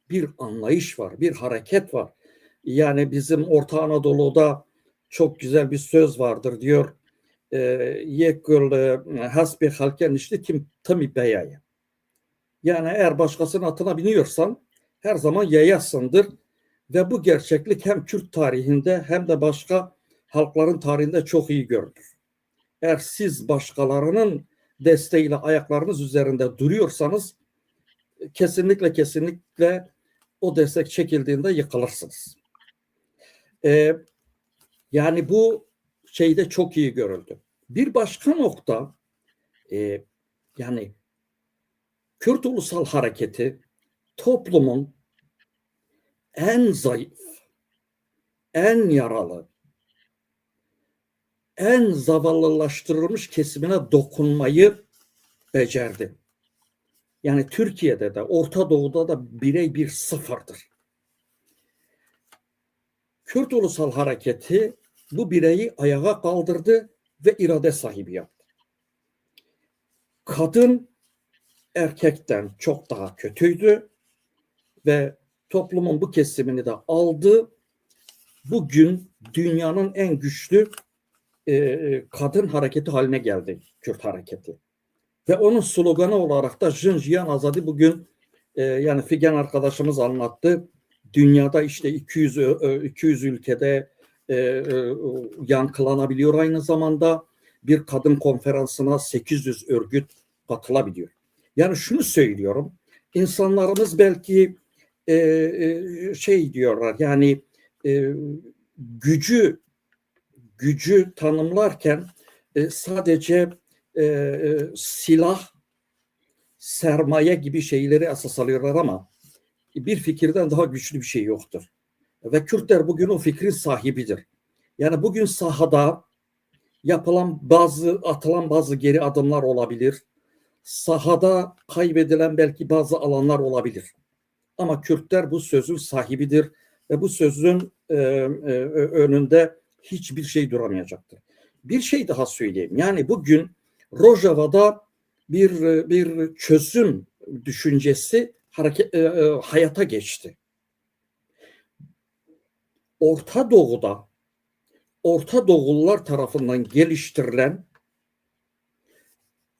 bir anlayış var, bir hareket var. Yani bizim Orta Anadolu'da çok güzel bir söz vardır, diyor. Yekül hasbi halken işte kim tami beyaya. Yani eğer başkasının atına biniyorsan her zaman yayasındır. Ve bu gerçeklik hem Kürt tarihinde hem de başka halkların tarihinde çok iyi görülür. Eğer siz başkalarının desteğiyle ayaklarınız üzerinde duruyorsanız kesinlikle o destek çekildiğinde yıkılırsınız. Yani bu şeyde çok iyi görüldü. Bir başka nokta, yani Kürt ulusal hareketi toplumun en zayıf, en yaralı, en zavallılaştırılmış kesimine dokunmayı becerdi. Yani Türkiye'de de Orta Doğu'da da birebir sıfırdır. Kürt Ulusal Hareketi bu bireyi ayağa kaldırdı ve irade sahibi yaptı. Kadın erkekten çok daha kötüydü ve toplumun bu kesimini de aldı. Bugün dünyanın en güçlü kadın hareketi haline geldi Kürt hareketi. Ve onun sloganı olarak da Jinjiyan Azadi bugün yani Figen arkadaşımız anlattı. Dünyada işte 200 ülkede yankılanabiliyor, aynı zamanda bir kadın konferansına 800 örgüt katılabiliyor. Yani şunu söylüyorum, insanlarımız belki şey diyorlar, yani gücü tanımlarken sadece silah, sermaye gibi şeyleri esas alıyorlar ama bir fikirden daha güçlü bir şey yoktur. Ve Kürtler bugün o fikrin sahibidir. Yani bugün sahada atılan bazı geri adımlar olabilir. Sahada kaybedilen belki bazı alanlar olabilir. Ama Kürtler bu sözün sahibidir ve bu sözün önünde hiçbir şey duramayacaktır. Bir şey daha söyleyeyim. Yani bugün Rojava'da bir çözüm düşüncesi hayata geçti. Orta Doğu'da Orta Doğulular tarafından geliştirilen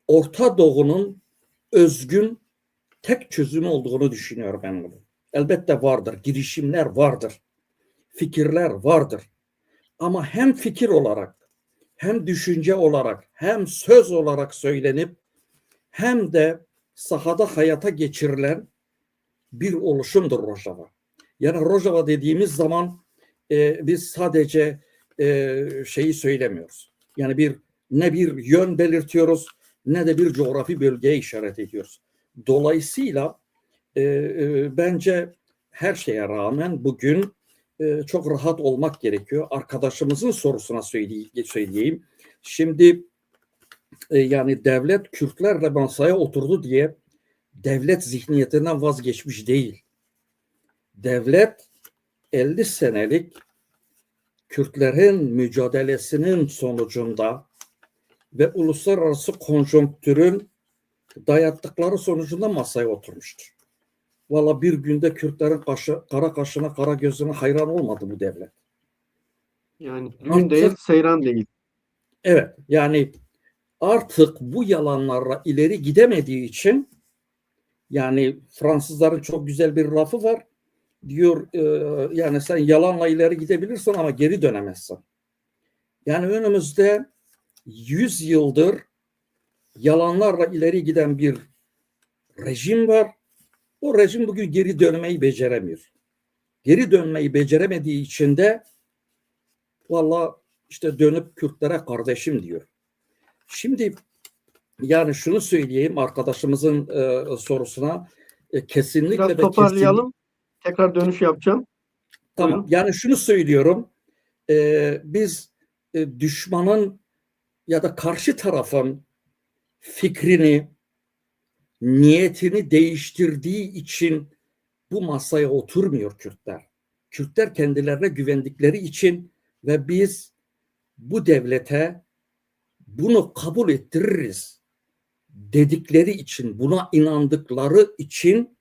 Orta Doğu'nun özgün tek çözümü olduğunu düşünüyorum ben bunu. Elbette vardır, girişimler vardır, fikirler vardır. Ama hem fikir olarak, hem düşünce olarak, hem söz olarak söylenip, hem de sahada hayata geçirilen bir oluşumdur Rojava. Yani Rojava dediğimiz zaman biz sadece şeyi söylemiyoruz. Yani ne bir yön belirtiyoruz, ne de bir coğrafi bölgeye işaret ediyoruz. Dolayısıyla bence her şeye rağmen bugün çok rahat olmak gerekiyor. Arkadaşımızın sorusuna söyleyeyim. Şimdi yani devlet Kürtlerle masaya oturdu diye devlet zihniyetinden vazgeçmiş değil. Devlet 50 senelik Kürtlerin mücadelesinin sonucunda ve uluslararası konjonktürün dayattıkları sonucunda masaya oturmuştur. Valla bir günde Kürtlerin kara kaşına, kara gözüne hayran olmadı bu devlet. Yani düğün değil, seyran değil. Evet, yani artık bu yalanlarla ileri gidemediği için, yani Fransızların çok güzel bir lafı var. Diyor yani sen yalanla ileri gidebilirsin ama geri dönemezsin. Yani önümüzde 100 yıldır yalanlarla ileri giden bir rejim var. O rejim bugün geri dönmeyi beceremiyor. Geri dönmeyi beceremediği için de valla işte dönüp Kürtlere kardeşim diyor. Şimdi yani şunu söyleyeyim arkadaşımızın sorusuna kesinlikle Biraz ve toparlayalım. Tekrar dönüş yapacağım. Tamam. Buyurun. Yani şunu söylüyorum. Biz düşmanın ya da karşı tarafın fikrini, niyetini değiştirdiği için bu masaya oturmuyor Kürtler. Kürtler kendilerine güvendikleri için ve biz bu devlete bunu kabul ettiririz dedikleri için, buna inandıkları için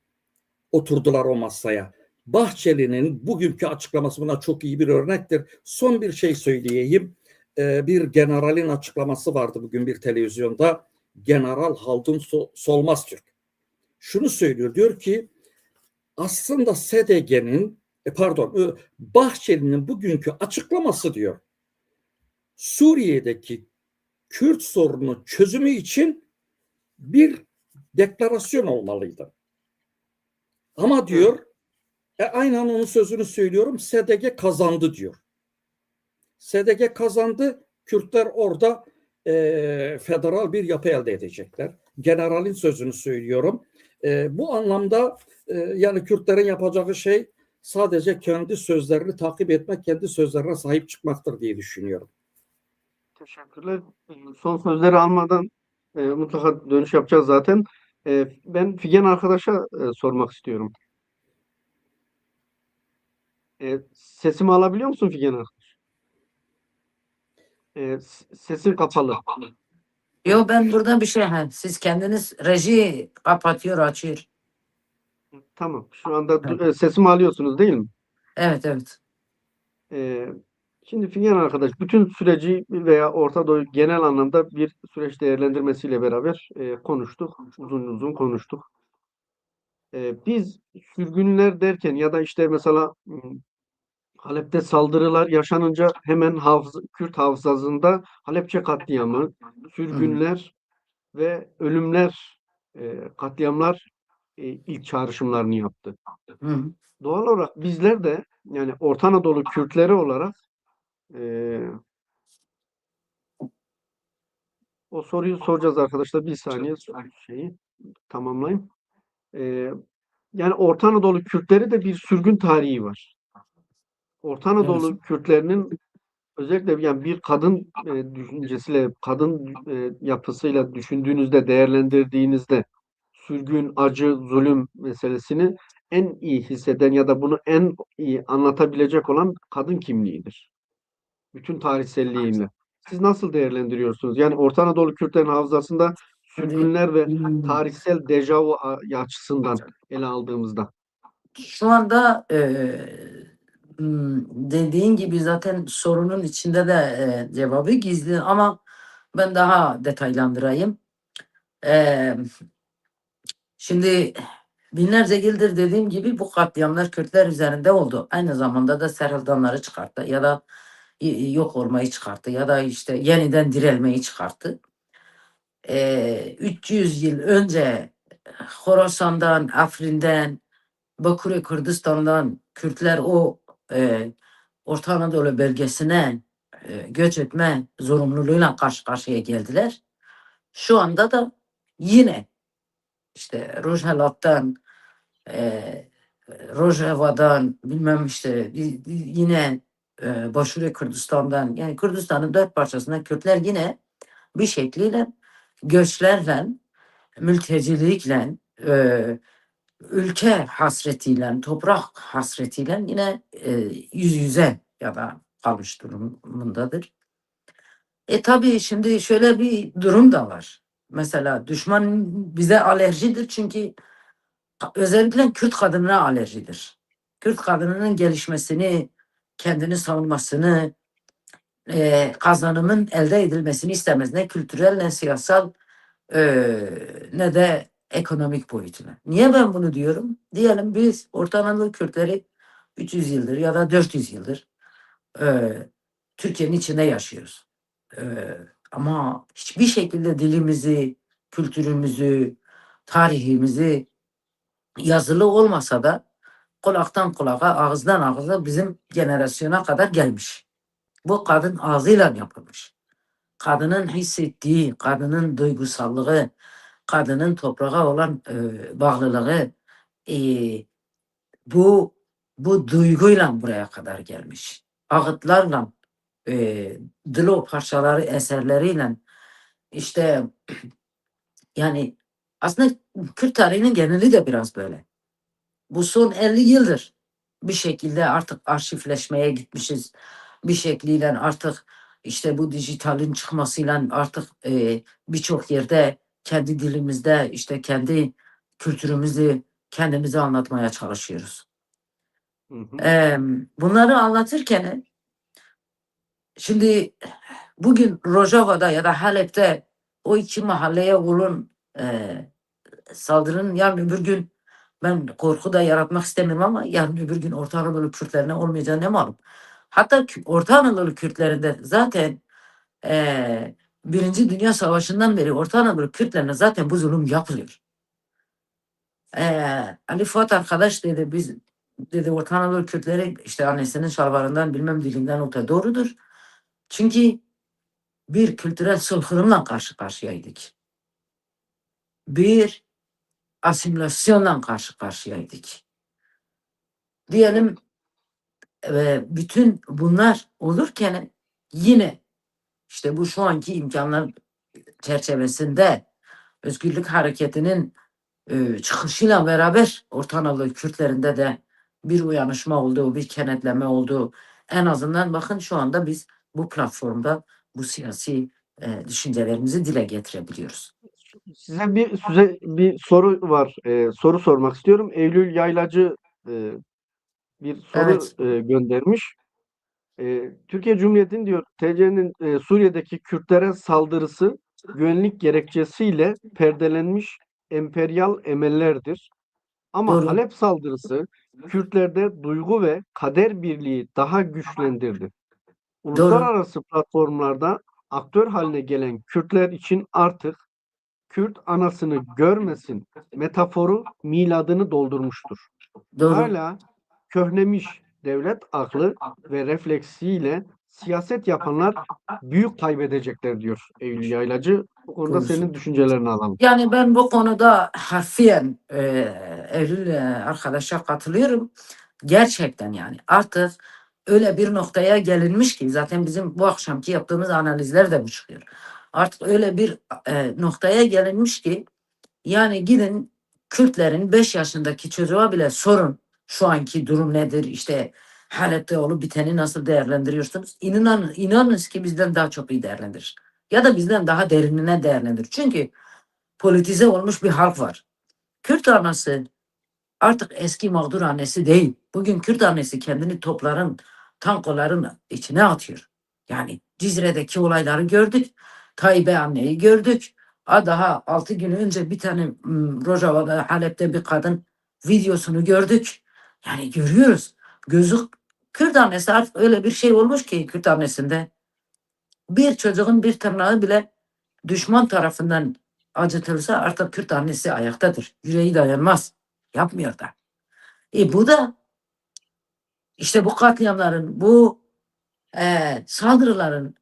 oturdular o masaya. Bahçeli'nin bugünkü açıklaması buna çok iyi bir örnektir. Son bir şey söyleyeyim. Bir generalin açıklaması vardı bugün bir televizyonda. General Haldun Solmaztürk. Şunu söylüyor, diyor ki aslında Bahçeli'nin bugünkü açıklaması diyor, Suriye'deki Kürt sorunu çözümü için bir deklarasyon olmalıydı. Ama diyor, aynen onun sözünü söylüyorum, SDG kazandı diyor. SDG kazandı, Kürtler orada federal bir yapı elde edecekler. Generalin sözünü söylüyorum. Bu anlamda yani Kürtlerin yapacağı şey sadece kendi sözlerini takip etmek, kendi sözlerine sahip çıkmaktır diye düşünüyorum. Teşekkürler. Son sözleri almadan mutlaka dönüş yapacağız zaten. Ben Figen arkadaşa sormak istiyorum. Sesimi alabiliyor musun Figen arkadaş? Sesin kapalı. Yo, ben burada bir şey, siz kendiniz reji kapatıyor, açıyor. Tamam. Şu anda sesimi alıyorsunuz değil mi? Evet, evet. Ee, Şimdi Figen arkadaş bütün süreci veya Orta Doğu genel anlamda bir süreç değerlendirmesiyle beraber konuştuk. Uzun uzun konuştuk. Biz sürgünler derken ya da işte mesela Halep'te saldırılar yaşanınca hemen Kürt hafızasında Halepçe katliamı, sürgünler ve ölümler, katliamlar ilk çağrışımlarını yaptı. Hı hı. Doğal olarak bizler de yani Orta Anadolu Kürtleri olarak o soruyu soracağız arkadaşlar. Bir saniye şeyi tamamlayayım. Yani Orta Anadolu Kürtleri de bir sürgün tarihi var. Orta Anadolu Kürtlerinin özellikle yani bir kadın düşüncesiyle, kadın yapısıyla düşündüğünüzde, değerlendirdiğinizde sürgün, acı, zulüm meselesini en iyi hisseden ya da bunu en iyi anlatabilecek olan kadın kimliğidir. Bütün tarihselliğiyle. Siz nasıl değerlendiriyorsunuz? Yani Orta Anadolu Kürtlerin hafızasında sürgünler ve tarihsel dejavu açısından ele aldığımızda. Şu anda dediğin gibi zaten sorunun içinde de cevabı gizli, ama ben daha detaylandırayım. Şimdi binlerce yıldır dediğim gibi bu katliamlar Kürtler üzerinde oldu. Aynı zamanda da Serhildanları çıkarttı ya da yok olmayı çıkarttı ya da işte yeniden direlmeyi çıkarttı. 300 yıl önce Horasan'dan, Afrin'den, Bakure Kürdistan'dan Kürtler o Orta Anadolu bölgesine göç etme zorunluluğuyla karşı karşıya geldiler. Şu anda da yine işte Rojhelat'tan, Rojava'dan, bilmem işte yine Başure Kürdistan'dan, yani Kürdistan'ın 4 parçasında Kürtler yine bir şekliyle göçlerle, mültecilikle, ülke hasretiyle, toprak hasretiyle yine yüz yüze ya da kalmış durumundadır. Tabii şimdi şöyle bir durum da var. Mesela düşman bize alerjidir, çünkü özellikle Kürt kadınına alerjidir. Kürt kadınının gelişmesini, kendini savunmasını, kazanımın elde edilmesini istemez. Ne kültürel, ne siyasal, ne de ekonomik boyutuna. Niye ben bunu diyorum? Diyelim biz Orta Anadolu Kürtleri 300 yıldır ya da 400 yıldır Türkiye'nin içinde yaşıyoruz. Ama hiçbir şekilde dilimizi, kültürümüzü, tarihimizi yazılı olmasa da kulaktan kulağa, ağızdan ağıza bizim generasyona kadar gelmiş. Bu kadın ağzıyla yapılmış. Kadının hissettiği, kadının duygusallığı, kadının toprağa olan bağlılığı, e, bu duyguyla buraya kadar gelmiş. Ağıtlarla, dilo parçaları, eserleriyle, işte yani aslında Kürt tarihinin geneli de biraz böyle. Bu son 50 yıldır bir şekilde artık arşivleşmeye gitmişiz. Bir şekliyle artık işte bu dijitalin çıkmasıyla artık birçok yerde kendi dilimizde işte kendi kültürümüzü kendimize anlatmaya çalışıyoruz. Hı hı. Bunları anlatırken şimdi bugün Rojava'da ya da Halep'te o iki mahalleye olan saldırının yarın öbür gün, ben korku da yaratmak istemiyorum ama yarın öbür gün Orta Anadolu Kürtlerine olmayacağını ne malum. Hatta Orta Anadolu Kürtlerinde zaten Birinci Dünya Savaşı'ndan beri Orta Anadolu Kürtlerine zaten bu zulüm yapılıyor. Ali Fuat arkadaş dedi, biz dedi Orta Anadolu Kürtleri işte annesinin şalvarından bilmem dilinden öte doğrudur. Çünkü bir kültürel soykırımla karşı karşıyaydık. Bir asimilasyonla karşı karşıyaydık. Diyelim bütün bunlar olurken yine işte bu şu anki imkanlar çerçevesinde Özgürlük Hareketi'nin çıkışıyla beraber Orta Anadolu Kürtlerinde de bir uyanışma oldu, bir kenetleme oldu. En azından bakın şu anda biz bu platformda bu siyasi düşüncelerimizi dile getirebiliyoruz. Size bir soru var. Soru sormak istiyorum. Eylül Yaylacı bir soru Evet, göndermiş. Türkiye Cumhuriyeti'nin diyor TC'nin Suriye'deki Kürtlere saldırısı güvenlik gerekçesiyle perdelenmiş emperyal emellerdir. Ama doğru, Halep saldırısı Kürtlerde duygu ve kader birliği daha güçlendirdi. doğru, Uluslararası platformlarda aktör haline gelen Kürtler için artık Kürt anasını görmesin metaforu miladını doldurmuştur. doğru. Hala köhnemiş devlet aklı ve refleksiyle siyaset yapanlar büyük kaybedecekler diyor Eylül Yaylacı. Bu konuda Doğrusu. senin düşüncelerini alalım. Yani ben bu konuda harfiyen Eylül arkadaşa katılıyorum. Gerçekten yani artık öyle bir noktaya gelinmiş ki zaten bizim bu akşamki yaptığımız analizler de bu çıkıyor. Artık öyle bir noktaya gelinmiş ki yani gidin Kürtlerin 5 yaşındaki çocuğa bile sorun şu anki durum nedir işte Halep'te olup biteni nasıl değerlendiriyorsunuz? İnanınız ki bizden daha çok iyi değerlendirir. Ya da bizden daha derinine değerlendirir. Çünkü politize olmuş bir halk var. Kürt anası artık eski mağdur annesi değil. Bugün Kürt annesi kendini topların, tankoların içine atıyor. Yani Cizre'deki olayları gördük. Tayyip'e anneyi gördük. Daha 6 gün önce bir tane Rojava'da Halep'te bir kadın videosunu gördük. Yani görüyoruz. Gözü Kürt annesi artık öyle bir şey olmuş ki Kürt annesinde bir çocuğun bir tırnağı bile düşman tarafından acıtılsa artık Kürt annesi ayaktadır. Yüreği dayanmaz. Yapmıyor da. Bu da işte bu katliamların, bu saldırıların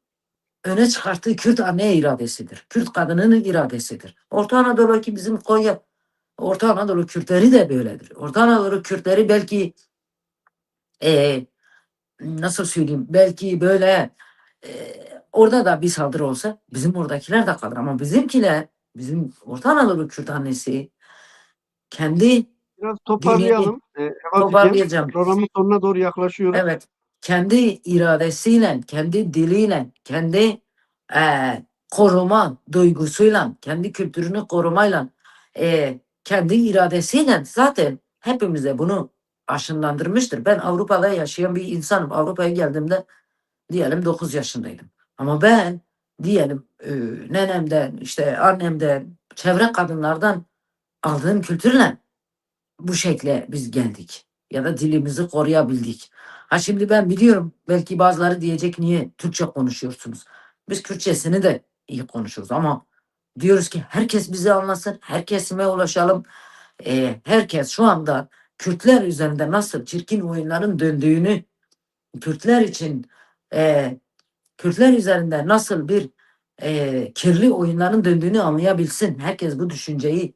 öne çıkarttığı Kürt anne iradesidir. Kürt kadının iradesidir. Orta Anadolu'daki bizim Konya, Orta Anadolu Kürtleri de böyledir. Orta Anadolu Kürtleri belki e, nasıl söyleyeyim, belki böyle orada da bir saldırı olsa bizim oradakiler de kalır. Ama bizimkiler, bizim Orta Anadolu Kürt annesi kendi Biraz dilini toparlayalım. Evacığım, toparlayacağım. programın sonuna doğru yaklaşıyoruz. Evet. Kendi iradesiyle, kendi diliyle, kendi koruma duygusuyla, kendi kültürünü korumayla, kendi iradesiyle zaten hepimize bunu aşılandırmıştır. Ben Avrupa'da yaşayan bir insanım. Avrupa'ya geldiğimde diyelim 9 yaşındaydım. Ama ben diyelim nenemden, işte annemden, çevre kadınlardan aldığım kültürle bu şekle biz geldik. Ya da dilimizi koruyabildik. Ha şimdi ben biliyorum belki bazıları diyecek niye Türkçe konuşuyorsunuz? Biz Kürtçesini de iyi konuşuyoruz ama diyoruz ki herkes bizi anlasın, herkesime ulaşalım. Herkes şu anda Kürtler üzerinde nasıl çirkin oyunların döndüğünü, Kürtler için Kürtler üzerinde nasıl bir kirli oyunların döndüğünü anlayabilsin. Herkes bu düşünceyi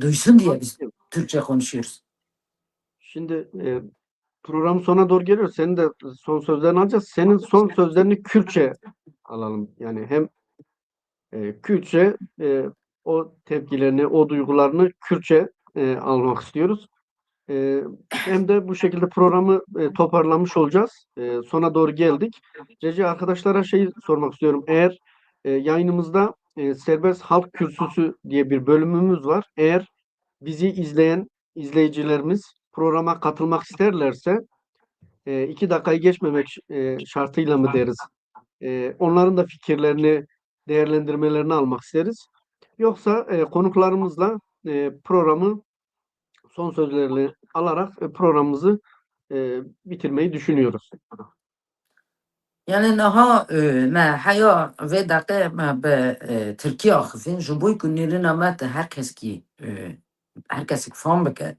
duysun diye biz Türkçe konuşuyoruz. Şimdi programın sonuna doğru geliyoruz. Senin de son sözlerini alacağız. Senin son sözlerini Kürtçe alalım. Yani hem Kürtçe o tepkilerini, o duygularını Kürtçe almak istiyoruz. Hem de bu şekilde programı toparlamış olacağız. Sona doğru geldik. Cece arkadaşlara şey sormak istiyorum. Eğer yayınımızda Serbest Halk Kürsüsü diye bir bölümümüz var. Eğer bizi izleyen izleyicilerimiz programa katılmak isterlerse 2 dakikayı geçmemek şartıyla mı deriz? Onların da fikirlerini, değerlendirmelerini almak isteriz. Yoksa konuklarımızla programı son sözlerini alarak programımızı bitirmeyi düşünüyoruz. Yani naha me haya ve dakika me be Türkiye axivin ji bo ku nêrîna me te herkes ki fam bike.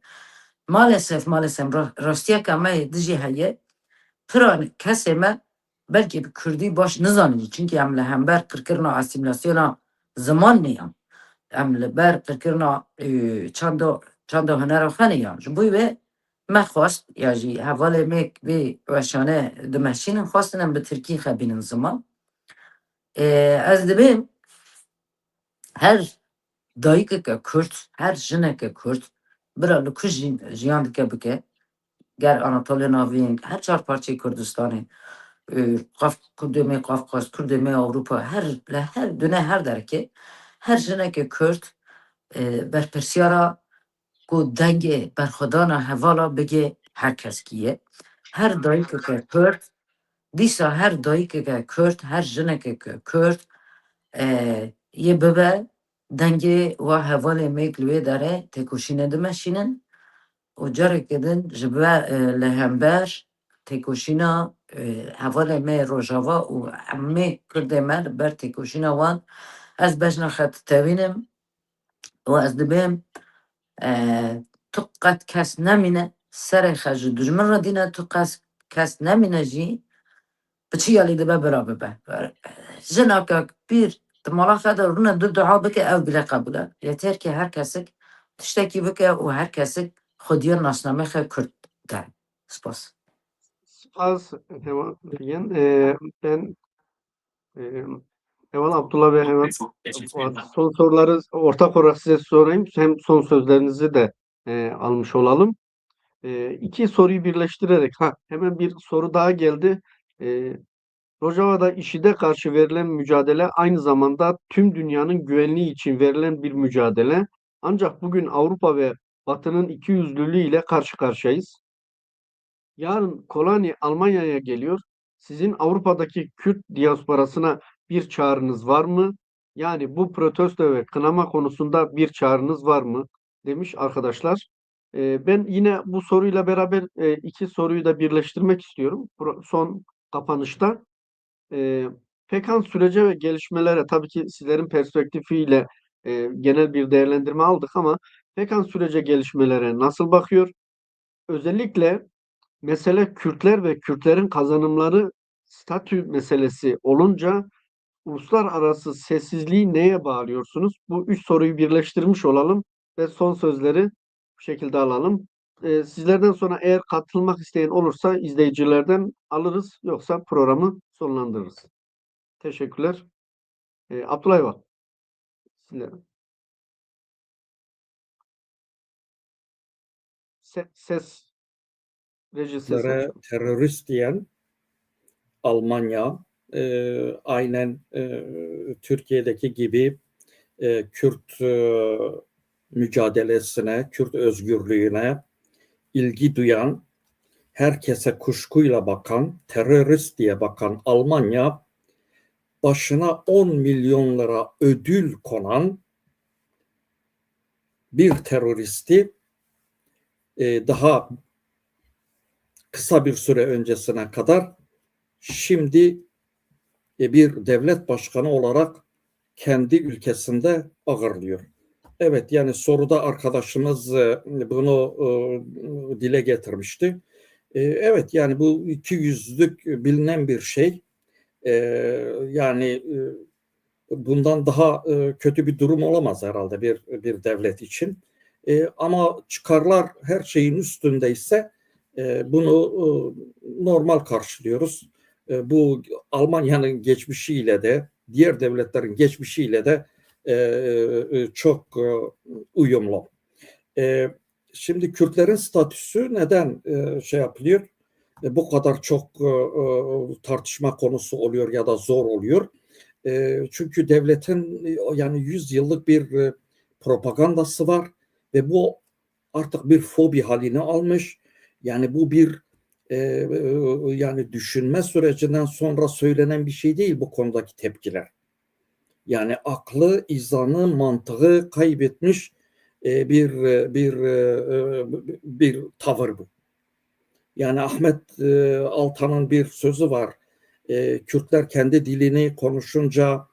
Maalesef rastiyeka me dijî heye pira kesê me belkî bi Kurdî baş nizanî çünkü em li hember kirkirina asîmilasyona zimanê yan. Em li ber kirkirina çanda hunera xwe ne yan. Ji bo wê ما خواست یا جی حوال میک وی وشانه دمشین خواستنم به ترکی خبینن زمان از دبیم her dayıkeke Kürt, her jineke Kürt, bira ku jiyan dike bike, ger Anatolia naviyên her çar parçayê Kurdistanê, Kurdemê Qafqaz, Kurdemê Avrupa, her dune her derekê, her jineke Kürt berpirsiyara ku dengê berxwedana hevala bige herkeskî ye. Her dayıkeke Kürt, dîsa her dayıkeke Kürt, her jineke Kürt یه ببه دنگی و حوالی میکلوی داره تکوشینه دمشینن و جاره کدن جبه لهمبر تکوشینا حوالی می روژاوا و همه کرده مر بر تکوشینا وان از بجنا خط تاوینم و از دبیم تو قد کس نمینه سر خج دجمن را دینه تو کس نمینه جی بچی یالی دبه برا ببه جناکا bir Malafada runa dua bike ev bile kabule. Yeter ki herkesik tişteki bike o herkesik Xudiya nasname xe Kürt der. Spas. Az hemen ben hemen Abdullah Bey hemen son soruları ortak olarak size sorayım. Hem son sözlerinizi de almış olalım. İki soruyu birleştirerek hemen bir soru daha geldi. Rojava'da IŞİD'e karşı verilen mücadele aynı zamanda tüm dünyanın güvenliği için verilen bir mücadele. Ancak bugün Avrupa ve Batı'nın ikiyüzlülüğü ile karşı karşıyayız. Yarın Kolani Almanya'ya geliyor. Sizin Avrupa'daki Kürt diasporasına bir çağrınız var mı? Yani bu protesto ve kınama konusunda bir çağrınız var mı? Demiş arkadaşlar. Ben yine bu soruyla beraber iki soruyu da birleştirmek istiyorum. Son kapanışta. Pekan sürece ve gelişmelere tabii ki sizlerin perspektifiyle genel bir değerlendirme aldık ama Pekan sürece gelişmelere nasıl bakıyor? Özellikle mesele Kürtler ve Kürtlerin kazanımları statü meselesi olunca uluslararası sessizliği neye bağlıyorsunuz? Bu üç soruyu birleştirmiş olalım ve son sözleri bu şekilde alalım. Sizlerden sonra eğer katılmak isteyen olursa izleyicilerden alırız, yoksa programı sonlandırırız. Teşekkürler. Abdullah Eyval. Sizlere. Ses. Reji ses açın. Terörist diyen Almanya aynen Türkiye'deki gibi Kürt mücadelesine, Kürt özgürlüğüne ilgi duyan, herkese kuşkuyla bakan, terörist diye bakan Almanya başına 10 milyon lira ödül konan bir teröristi daha kısa bir süre öncesine kadar şimdi bir devlet başkanı olarak kendi ülkesinde ağırlıyor. Evet, yani soruda arkadaşımız bunu dile getirmişti. Evet, yani bu ikiyüzlülük bilinen bir şey. Yani bundan daha kötü bir durum olamaz herhalde bir devlet için. Ama çıkarlar her şeyin üstündeyse bunu normal karşılıyoruz. Bu Almanya'nın geçmişiyle de diğer devletlerin geçmişiyle de çok uyumlu. Şimdi Kürtlerin statüsü neden şey yapılıyor? Bu kadar çok tartışma konusu oluyor ya da zor oluyor. Çünkü devletin yani 100 yıllık bir propagandası var ve bu artık bir fobi halini almış. Yani bu bir yani düşünme sürecinden sonra söylenen bir şey değil bu konudaki tepkiler. Yani aklı, izanı, mantığı kaybetmiş bir tavır bu. Yani Ahmet Altan'ın bir sözü var. Kürtler kendi dilini konuşunca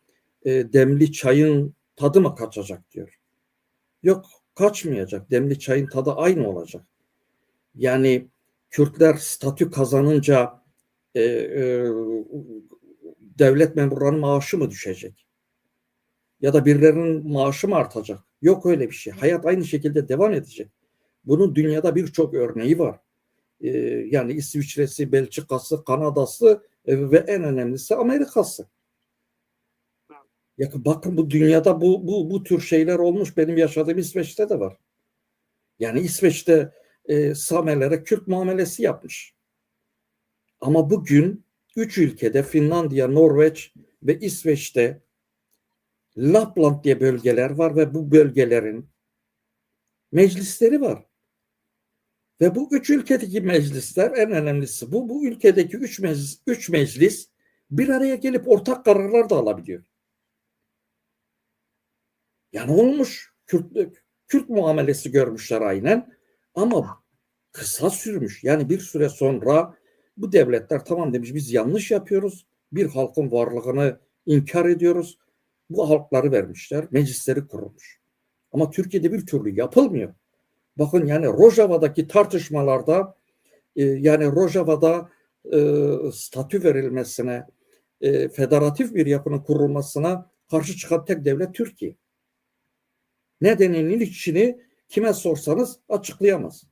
demli çayın tadı mı kaçacak diyor. Yok, kaçmayacak. Demli çayın tadı aynı olacak. Yani Kürtler statü kazanınca devlet memurlarının maaşı mı düşecek? Ya da birilerinin maaşı mı artacak? Yok öyle bir şey. Hayat aynı şekilde devam edecek. Bunun dünyada birçok örneği var. Yani İsviçre'si, Belçika'sı, Kanada'sı ve en önemlisi Amerika'sı. Ya bakın bu dünyada bu tür şeyler olmuş. Benim yaşadığım İsveç'te de var. Yani İsveç'te Samelere Kürt muamelesi yapmış. Ama bugün 3 ülkede Finlandiya, Norveç ve İsveç'te Lapland diye bölgeler var ve bu bölgelerin meclisleri var. Ve bu 3 ülkedeki meclisler en önemlisi bu. Bu ülkedeki 3 meclis bir araya gelip ortak kararlar da alabiliyor. Yani olmuş. Kürt muamelesi görmüşler aynen. Ama kısa sürmüş. Yani bir süre sonra bu devletler tamam demiş, biz yanlış yapıyoruz. Bir halkın varlığını inkar ediyoruz. Bu halkları vermişler. Meclisleri kurulmuş. Ama Türkiye'de bir türlü yapılmıyor. Bakın yani Rojava'daki tartışmalarda yani Rojava'da statü verilmesine, federatif bir yapının kurulmasına karşı çıkan tek devlet Türkiye. Nedeninin içini kime sorsanız açıklayamaz.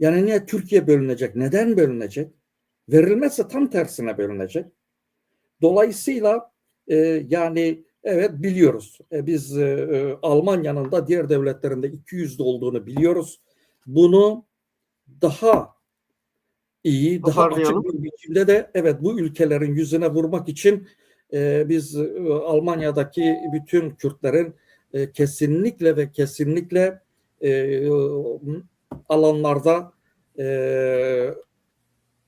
Yani niye Türkiye bölünecek? Neden bölünecek? Verilmezse tam tersine bölünecek. Dolayısıyla yani evet biliyoruz. Biz Almanya'nın da diğer devletlerinde 200'de olduğunu biliyoruz. Bunu daha iyi, daha açık bir biçimde de evet bu ülkelerin yüzüne vurmak için biz Almanya'daki bütün Kürtlerin kesinlikle ve kesinlikle alanlarda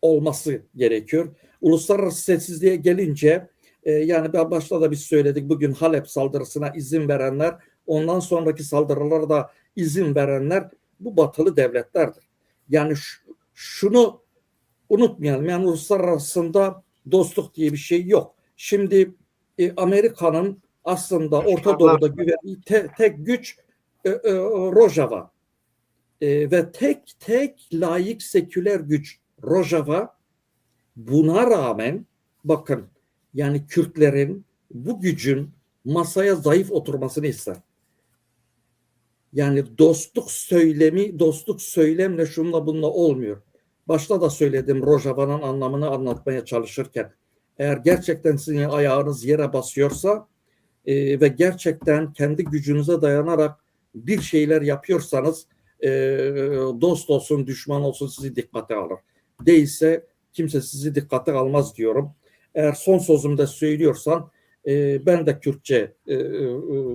olması gerekiyor. Uluslararası sessizliğe gelince yani başta da biz söyledik, bugün Halep saldırısına izin verenler, ondan sonraki saldırılara da izin verenler bu batılı devletlerdir. Yani şunu unutmayalım, yani uluslararasında dostluk diye bir şey yok. Şimdi Amerika'nın aslında Orta Doğu'da güvendiği tek güç Rojava ve tek laik seküler güç Rojava. Buna rağmen bakın yani Kürtlerin bu gücün masaya zayıf oturmasını ister. Yani dostluk söylemle şunla bununla olmuyor. Başta da söyledim Rojava'nın anlamını anlatmaya çalışırken. Eğer gerçekten sizin ayağınız yere basıyorsa ve gerçekten kendi gücünüze dayanarak bir şeyler yapıyorsanız dost olsun düşman olsun sizi dikkate alır. Değilse kimse sizi dikkate almaz diyorum. Eğer son sözümde söylüyorsan ben de Kürtçe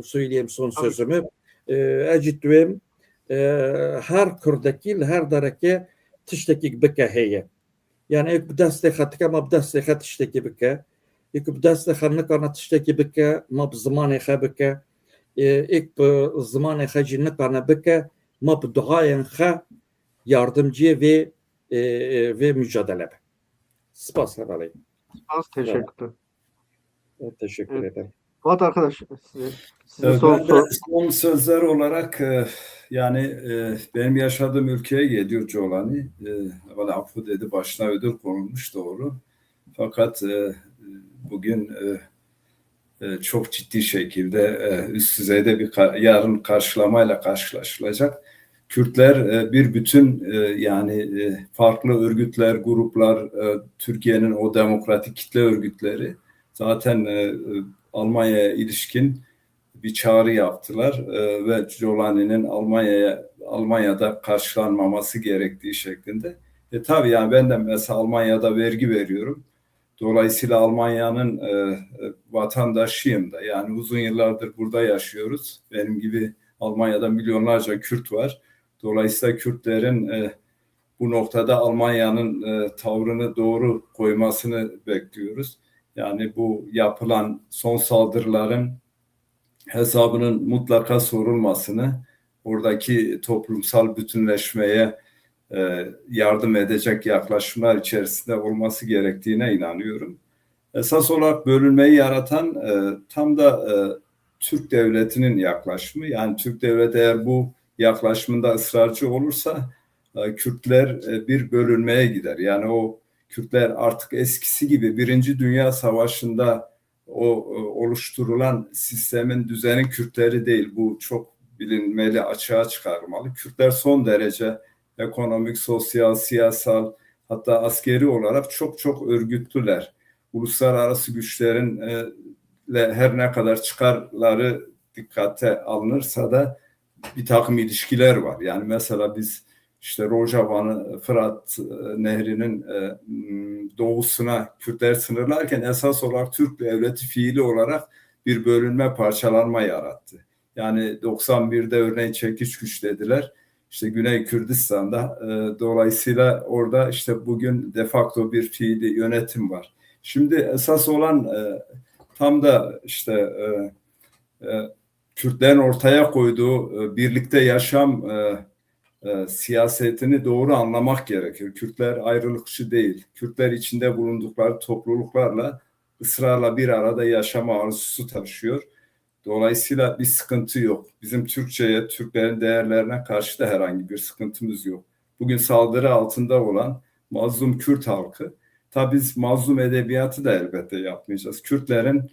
söyleyeyim son sözümü. Ecidüem her Kürdekil her dereke tiştekik bike heye. Yani ek bideste khatike ma bideste tişteki bike. Ek bideste khanıkana tişteki bike ma bzmane kha bike. Ek bzmane kha jinnekana bike ma bduayen kha yardımcı ve mücadele. Spas alayım. Teşekkür. Teşekkür ederim. Fuat arkadaş size Ben son de son sözler olarak yani benim yaşadığım ülkeye geliyor Colani. Valla Apo dedi, başına ödül konulmuş, doğru. Fakat bugün çok ciddi şekilde üst düzeyde bir yarın karşılamayla karşılaşılacak. Kürtler bir bütün yani farklı örgütler, gruplar, Türkiye'nin o demokratik kitle örgütleri zaten Almanya'ya ilişkin bir çağrı yaptılar ve Jolani'nin Almanya'da karşılanmaması gerektiği şeklinde. Tabii yani ben de mesela Almanya'da vergi veriyorum. Dolayısıyla Almanya'nın vatandaşıyım da. Yani uzun yıllardır burada yaşıyoruz. Benim gibi Almanya'da milyonlarca Kürt var. Dolayısıyla Kürtlerin bu noktada Almanya'nın tavrını doğru koymasını bekliyoruz. Yani bu yapılan son saldırıların hesabının mutlaka sorulmasını, oradaki toplumsal bütünleşmeye yardım edecek yaklaşımlar içerisinde olması gerektiğine inanıyorum. Esas olarak bölünmeyi yaratan tam da Türk devletinin yaklaşımı. Yani Türk devleti eğer bu yaklaşımında ısrarcı olursa Kürtler bir bölünmeye gider. Yani o Kürtler artık eskisi gibi Birinci Dünya Savaşı'nda o oluşturulan sistemin, düzenin Kürtleri değil. Bu çok bilinmeli, açığa çıkarılmalı. Kürtler son derece ekonomik, sosyal, siyasal, hatta askeri olarak çok çok örgütlüler. Uluslararası güçlerin her ne kadar çıkarları dikkate alınırsa da bir takım ilişkiler var. Yani mesela biz işte Rojava'nın, Fırat Nehri'nin doğusuna Kürtler sınırlarken esas olarak Türk devleti fiili olarak bir bölünme, parçalanma yarattı. Yani 91'de örneğin çekiç güç dediler. İşte Güney Kürdistan'da dolayısıyla orada işte bugün de facto bir fiili yönetim var. Şimdi esas olan tam da işte Kürtlerin ortaya koyduğu birlikte yaşam siyasetini doğru anlamak gerekir. Kürtler ayrılıkçı değil. Kürtler içinde bulundukları topluluklarla ısrarla bir arada yaşama arzusu taşıyor. Dolayısıyla bir sıkıntı yok. Bizim Türkçe'ye, Türklerin değerlerine karşı da herhangi bir sıkıntımız yok. Bugün saldırı altında olan mazlum Kürt halkı, tabii biz mazlum edebiyatı da elbette yapmayacağız. Kürtlerin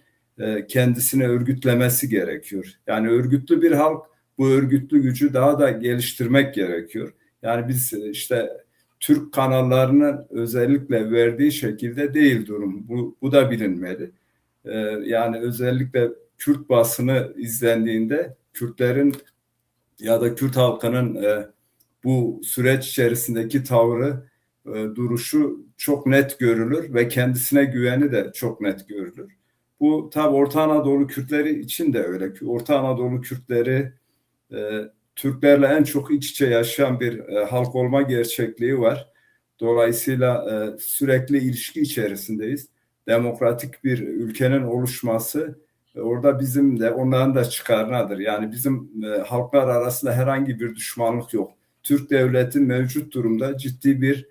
kendisini örgütlemesi gerekiyor. Yani örgütlü bir halk, bu örgütlü gücü daha da geliştirmek gerekiyor. Yani biz işte Türk kanallarının özellikle verdiği şekilde değil durum. Bu da bilinmeli. Yani özellikle Kürt basını izlendiğinde Kürtlerin ya da Kürt halkının bu süreç içerisindeki tavrı, duruşu çok net görülür ve kendisine güveni de çok net görülür. Bu tabi Orta Anadolu Kürtleri için de öyle. Orta Anadolu Kürtleri Türklerle en çok iç içe yaşayan bir halk olma gerçekliği var. Dolayısıyla sürekli ilişki içerisindeyiz. Demokratik bir ülkenin oluşması orada bizim de onların da çıkarınadır. Yani bizim halklar arasında herhangi bir düşmanlık yok. Türk devleti mevcut durumda ciddi bir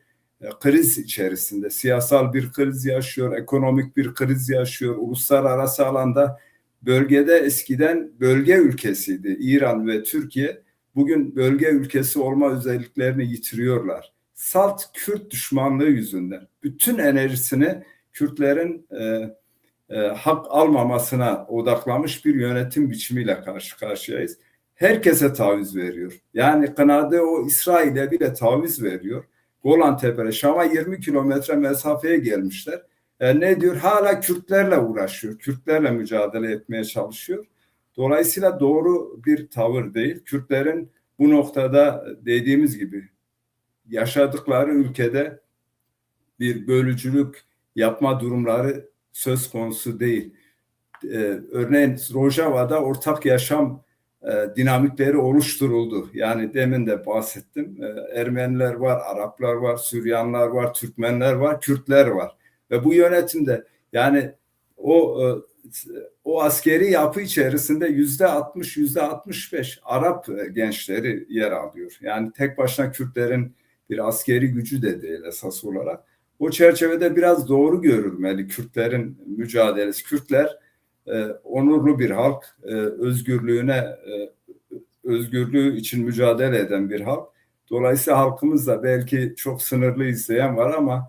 kriz içerisinde. Siyasal bir kriz yaşıyor, ekonomik bir kriz yaşıyor. Uluslararası alanda bölgede eskiden bölge ülkesiydi. İran ve Türkiye bugün bölge ülkesi olma özelliklerini yitiriyorlar. Salt Kürt düşmanlığı yüzünden bütün enerjisini Kürtlerin hak almamasına odaklamış bir yönetim biçimiyle karşı karşıyayız. Herkese taviz veriyor. Yani kınadığı o İsrail'e bile taviz veriyor. Golan Tepe'ye, Şam'a 20 kilometre mesafeye gelmişler. Ne diyor? Hala Kürtlerle uğraşıyor. Kürtlerle mücadele etmeye çalışıyor. Dolayısıyla doğru bir tavır değil. Kürtlerin bu noktada dediğimiz gibi yaşadıkları ülkede bir bölücülük yapma durumları söz konusu değil. Örneğin Rojava'da ortak yaşam dinamikleri oluşturuldu. Yani demin de bahsettim. Ermeniler var, Araplar var, Süryaniler var, Türkmenler var, Kürtler var. Ve bu yönetimde yani o askeri yapı içerisinde %60, %65 Arap gençleri yer alıyor. Yani tek başına Kürtlerin bir askeri gücü de değil esas olarak. O çerçevede biraz doğru görülmeli Kürtlerin mücadelesi. Kürtler onurlu bir halk, özgürlüğü için mücadele eden bir halk. Dolayısıyla halkımızda belki çok sınırlı izleyen var ama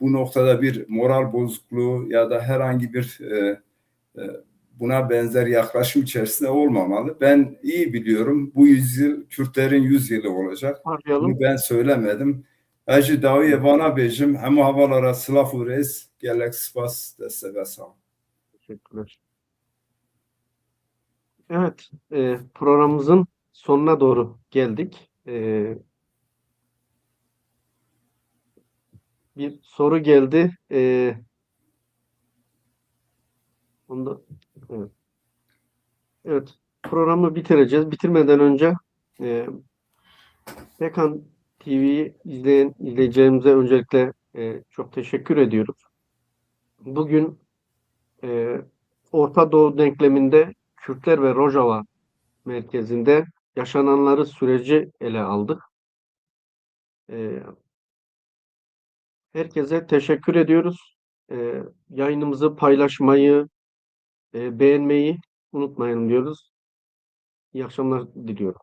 bu noktada bir moral bozukluğu ya da herhangi bir buna benzer yaklaşım içerisinde olmamalı. Ben iyi biliyorum bu yüzyıl Kürtlerin 100 yılı olacak. Bunu ben söylemedim. Hacı daviye bana bejim hem havalara sıla furez gelek spas deste ve sağ. Teşekkürler. Evet, programımızın sonuna doğru geldik. Bir soru geldi. Onda, evet. Evet, programı bitireceğiz. Bitirmeden önce Pekan TV'yi izleyen izleyicilerimize öncelikle çok teşekkür ediyoruz. Bugün Orta Doğu denkleminde Kürtler ve Rojava merkezinde yaşananları süreci ele aldık. Herkese teşekkür ediyoruz. Yayınımızı paylaşmayı, beğenmeyi unutmayın diyoruz. İyi akşamlar diliyorum.